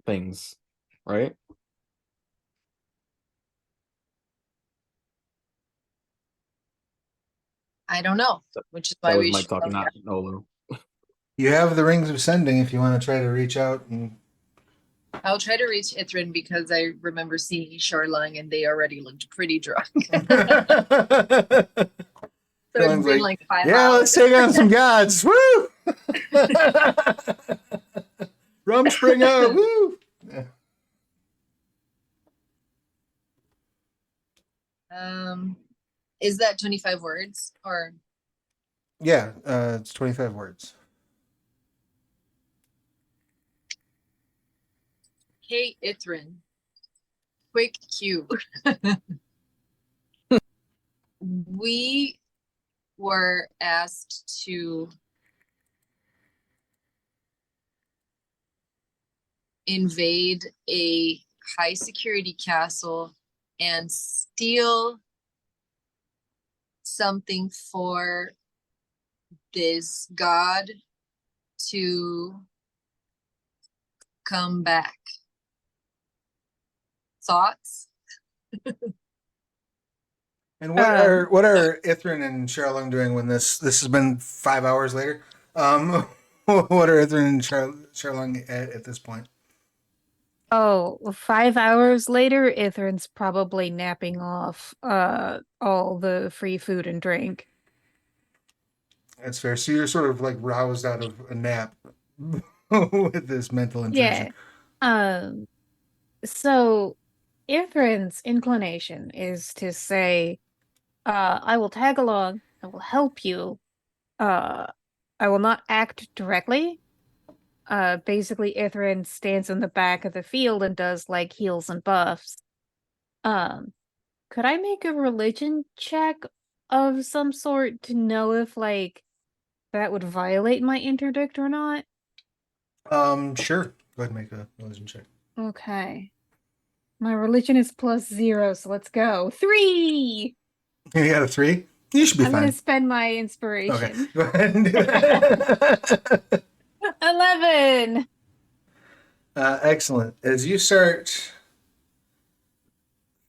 things, right? I don't know, which is That why was we Mike should. talking, not Nolu. You have the rings of sending if you want to try to reach out and I'll try to reach Ithrin because I remember seeing Sharlang and they already looked pretty drunk. So it's been like 5 yeah, hours. let's take on some gods. Woo! Rum spring out. Woo! Is that 25 words or? Yeah, it's 25 words. Hey, Ithrin. Quick cue. We were asked to invade a high security castle and steal something for this god to come back. Thoughts? And what are Ithrin and Charlung doing when this has been 5 hours later? What are Ithrin and Charlung at this point? Oh, 5 hours later, Ithrin's probably napping off all the free food and drink. That's fair. So you're sort of like roused out of a nap with this mental intrusion. Yeah. Um, so Ithrin's inclination is to say, I will tag along, I will help you. Uh, I will not act directly. Basically Ithrin stands in the back of the field and does like heals and buffs. Um, could I make a religion check of some sort to know if like that would violate my interdict or not? Sure. Go ahead and make a religion check. Okay. My religion is +0, so let's go. 3! You got a 3? You should be I'm fine. gonna spend my Okay, inspiration. go ahead and do that. 11! Excellent. As you start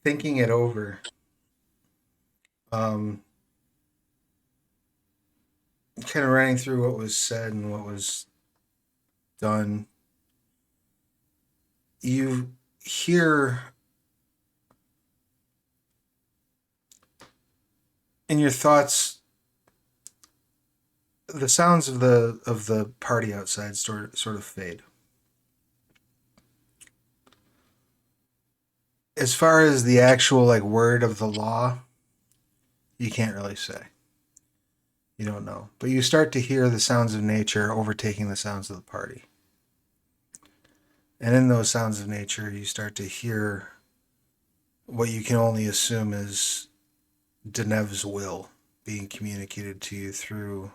thinking it over, kind of running through what was said and what was done, you hear in your thoughts the sounds of the party outside sort of fade. As far as the actual like word of the law, you can't really say. You don't know. But you start to hear the sounds of nature overtaking the sounds of the party. And in those sounds of nature, you start to hear what you can only assume is Denev's will being communicated to you through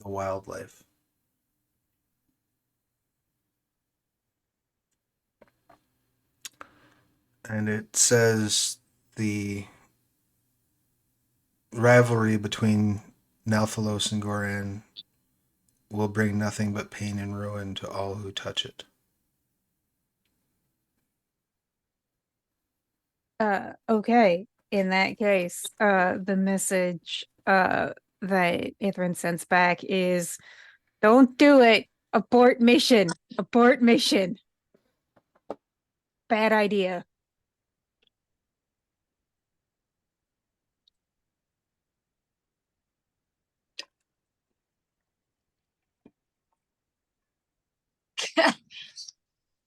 the wildlife. And it says the rivalry between Nalthalos and Goran will bring nothing but pain and ruin to all who touch it. Okay. In that case, the message that Ithrin sends back is don't do it. Abort mission. Abort mission. Bad idea.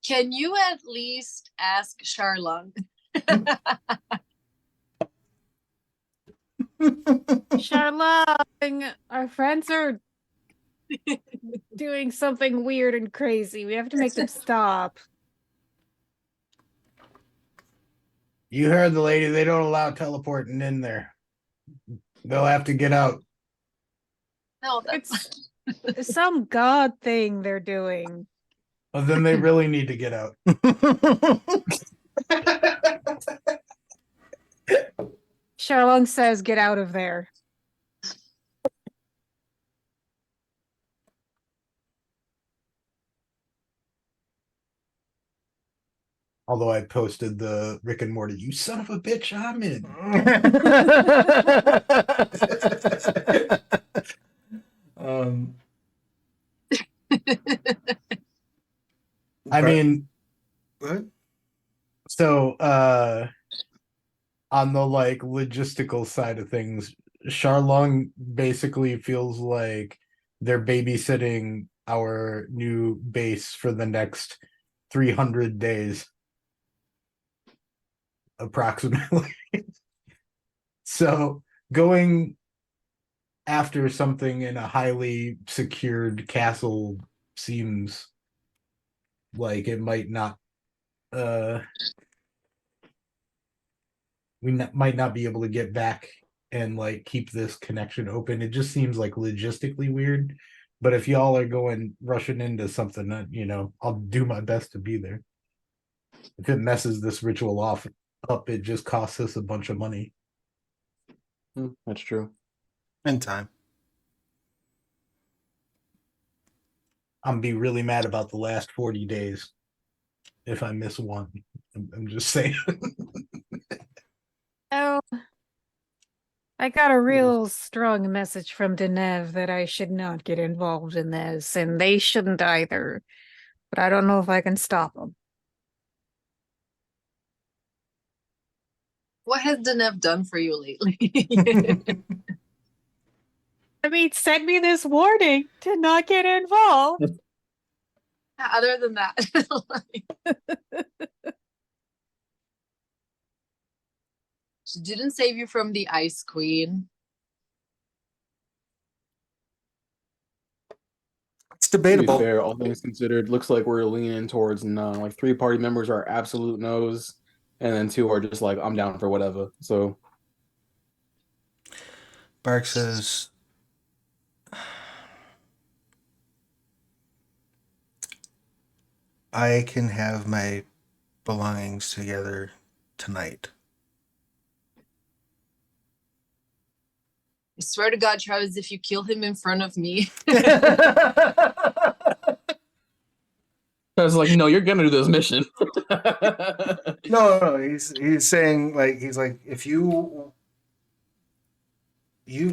Can you at least ask Charlong? Charlotte, our friends are doing something weird and crazy. We have to make them stop. You heard the lady. They don't allow teleporting in there. They'll have to get out. No, that's It's some god thing they're doing. Well, then they really need to get out. Charlong says, get out of there. Although I posted the Rick and Morty, you son of a bitch, I'm in. I mean, what? so on the like logistical side of things, Charlong basically feels like they're babysitting our new base for the next 300 days. Approximately. So going after something in a highly secured castle seems like it might not might not be able to get back and like keep this connection open. It just seems like logistically weird. But if y'all are going rushing into something that, you know, I'll do my best to be there. If it messes this ritual up, it just costs us a bunch of money. That's true. And time. I'm be really mad about the last 40 days if I miss one. I'm just saying. Oh, I got a real strong message from Denev that I should not get involved in this, and they shouldn't either. But I don't know if I can stop them. what has Deneb done for you lately? I mean, send me this warning to not get involved. Other than that, she didn't save you from the Ice Queen. It's To be debatable. fair, all things considered, looks like we're leaning towards no. Like 3 party members are absolute no's, and then 2 are just like, I'm down for whatever. So Bark says, I can have my belongings together tonight. I swear to God, Travis, if you kill him in front of me, I was like, no, you're gonna do this mission. No, he's saying like if you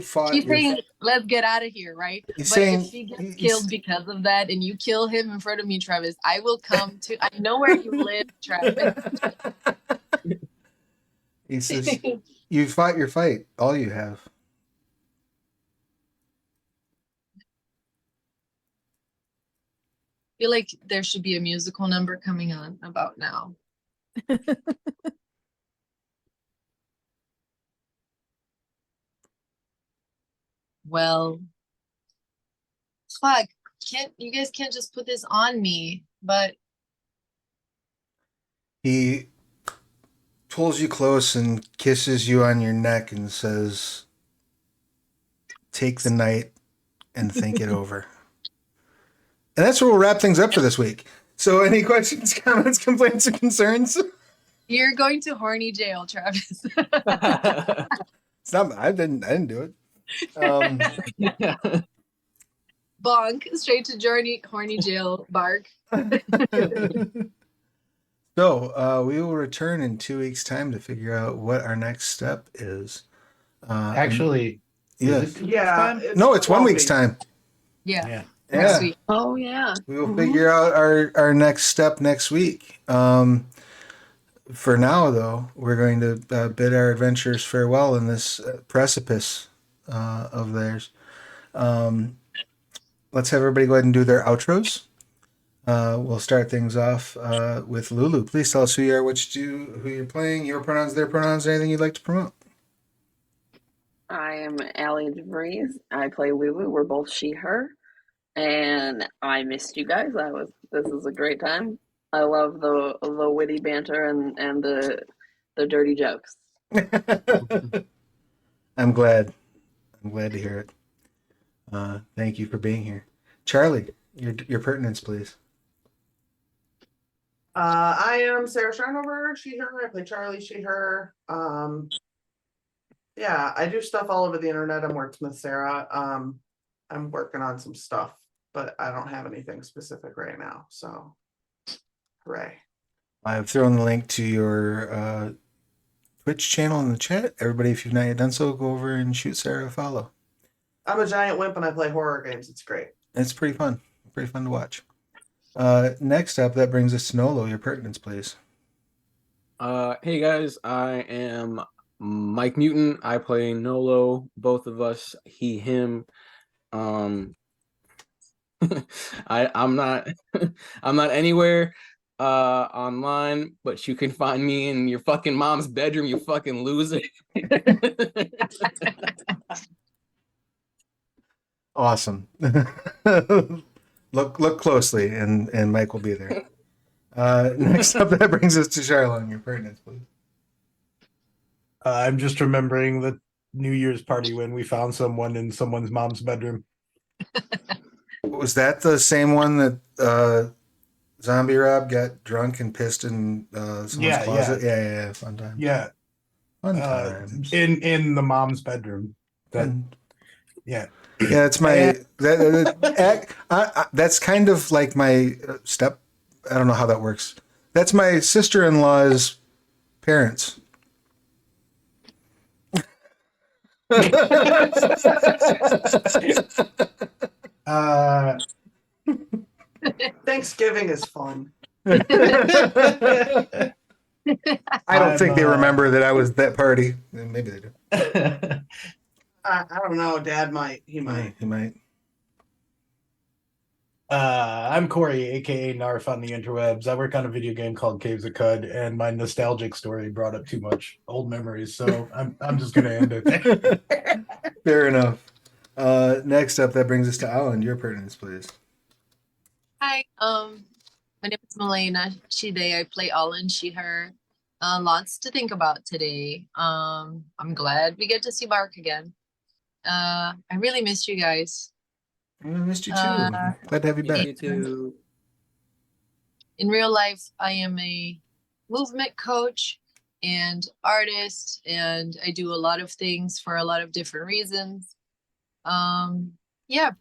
fought he's your, saying, let's get out of here, right? he's But saying if he gets he's- killed because of that and you kill him in front of me, Travis, I will come to, I know where you live, Travis. he says you fought your fight, all you have. I feel like there should be a musical number coming on about now. Well, fuck, you guys can't just put this on me, but He pulls you close and kisses you on your neck and says, take the night and think it over. And that's where we'll wrap things up for this week. So any questions, comments, complaints, or concerns? you're going to horny jail, Travis. It's not I didn't do it. Bonk, straight to horny jail, bark. So we will return in 2 weeks' time to figure out what our next step is. Actually, yeah. is it 2 weeks' Yeah. time? No, it's 1 won't week's be. time. Yeah, Yeah. next Yeah. week. Oh yeah. We will Mhm. figure out our next step next week. For now, though, we're going to bid our adventurers farewell in this precipice of theirs. Let's have everybody go ahead and do their outros. We'll start things off with Lulu. Please tell us who you are, who you're playing, your pronouns, their pronouns, anything you'd like to promote. I am Allie DeVries. I play Lulu. We're both she, her. And I missed you guys. This is a great time. I love the witty banter and the dirty jokes. I'm glad. I'm glad to hear it. Thank you for being here. Charlie, your pertinence, please. I am Sarah Sharnover, she, her. I play Charlie, she, her. Yeah, I do stuff all over the internet. I'm Wordsmith Sarah. I'm working on some stuff, but I don't have anything specific right now. So, hooray. I've thrown the link to your Twitch channel in the chat. Everybody, if you've not yet done so, go over and shoot Sarah a follow. I'm a giant wimp and I play horror games. It's great. It's pretty fun. Pretty fun to watch. Next up, that brings us to Nolo. Your pertinence, please. Hey guys, I am Mike Newton. I play Nolo. Both of us, he, him. I'm not I'm not anywhere online, but you can find me in your fucking mom's bedroom, you fucking loser. Awesome. Look closely, and Mike will be there. Next up, that brings us to Charlotte. Your pertinence, please. I'm just remembering the New Year's party when we found someone in someone's mom's bedroom. Was that the same one that Zombie Rob got drunk and pissed in someone's closet? Yeah. Fun time. Yeah, Fun times. in the mom's bedroom. Yeah. Yeah, it's my that's kind of like my step. I don't know how that works. That's my sister-in-law's parents. Thanksgiving is fun. I don't think they remember that I was that party. Maybe they do. I don't know. Dad might. He might. He might. I'm Corey, aka Narf on the interwebs. I work on a video game called Caves of Cud, and my nostalgic story brought up too much old memories, so I'm just gonna end it there. Fair enough. Next up, that brings us to Alan. Your pertinence, please. Hi, my name is Milena. She, they. I play Alan, she, her. Lots to think about today. I'm glad we get to see Mark again. I really missed you guys. I missed you too. Uh, Glad to have you back. You too. In real life, I am a movement coach and artist, and I do a lot of things for a lot of different reasons. Yeah,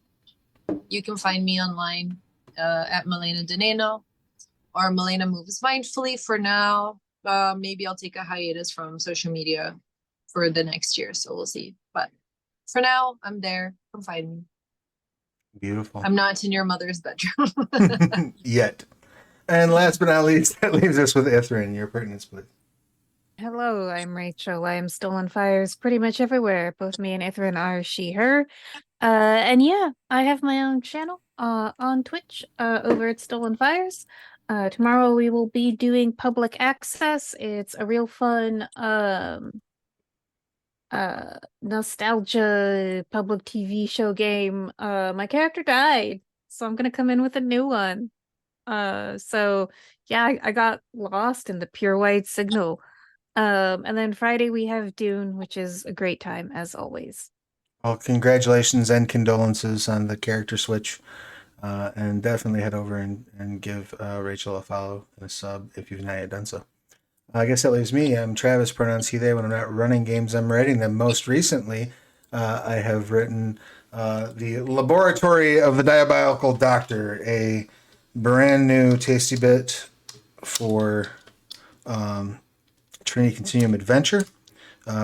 you can find me online at Milena Deneno or Milena Moves Mindfully for now. Maybe I'll take a hiatus from social media for the next year, so we'll see. But for now, I'm there. Come find me. Beautiful. I'm not in your mother's bedroom. Yet. And last but not least, that leaves us with Ithrin. Your pertinence, please. Hello, I'm Rachel. I am still on fires pretty much everywhere. Both me and Ithrin are she, her. And yeah, I have my own channel on Twitch over at Stolen Fires. Tomorrow we will be doing public access. It's a real fun nostalgia public TV show game. My character died, so I'm gonna come in with a new one. So yeah, I got lost in the pure white signal. And then Friday we have Dune, which is a great time as always. Well, congratulations and condolences on the character switch. And definitely head over and give Rachel a follow and a sub if you've not yet done so. I guess that leaves me. I'm Travis, pronouns he, they. When I'm not running games, I'm writing them. Most recently, I have written The Laboratory of the Diabolical Doctor, a brand new tasty bit for Trinity Continuum Adventure,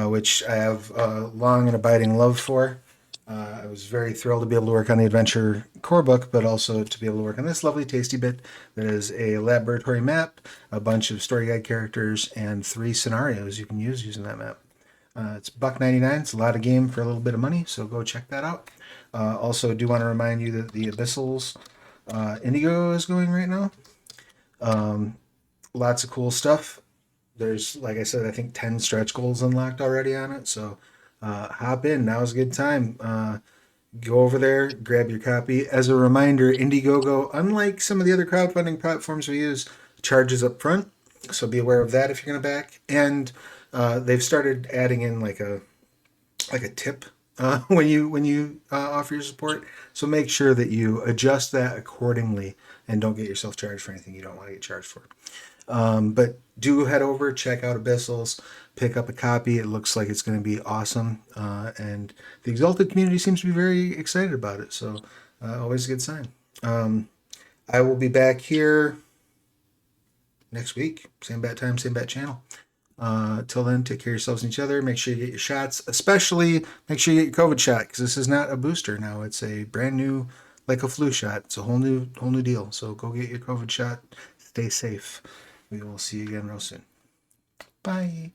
which I have a long and abiding love for. I was very thrilled to be able to work on the adventure core book, but also to be able to work on this lovely tasty bit that is a laboratory map, a bunch of story guide characters, and 3 scenarios you can use using that map. It's $1.99. It's a lot of game for a little bit of money, so go check that out. Also, do want to remind you that the Abyssals Indigo is going right now. Lots of cool stuff. There's, like I said, I think 10 stretch goals unlocked already on it, so hop in. Now's a good time. Go over there, grab your copy. As a reminder, Indiegogo, unlike some of the other crowdfunding platforms we use, charges up front, so be aware of that if you're going to back. And they've started adding in like a tip when you offer your support. So make sure that you adjust that accordingly and don't get yourself charged for anything you don't want to get charged for. But do head over, check out Abyssals, pick up a copy. It looks like it's going to be awesome. And the Exalted community seems to be very excited about it. So always a good sign. I will be back here next week. Same bat time, same bat channel. Till then, take care of yourselves and each other. Make sure you get your shots. Especially make sure you get your COVID shot, because this is not a booster now. It's a brand new, like a flu shot. It's a whole new deal. So go get your COVID shot. Stay safe. We will see you again real soon. Bye.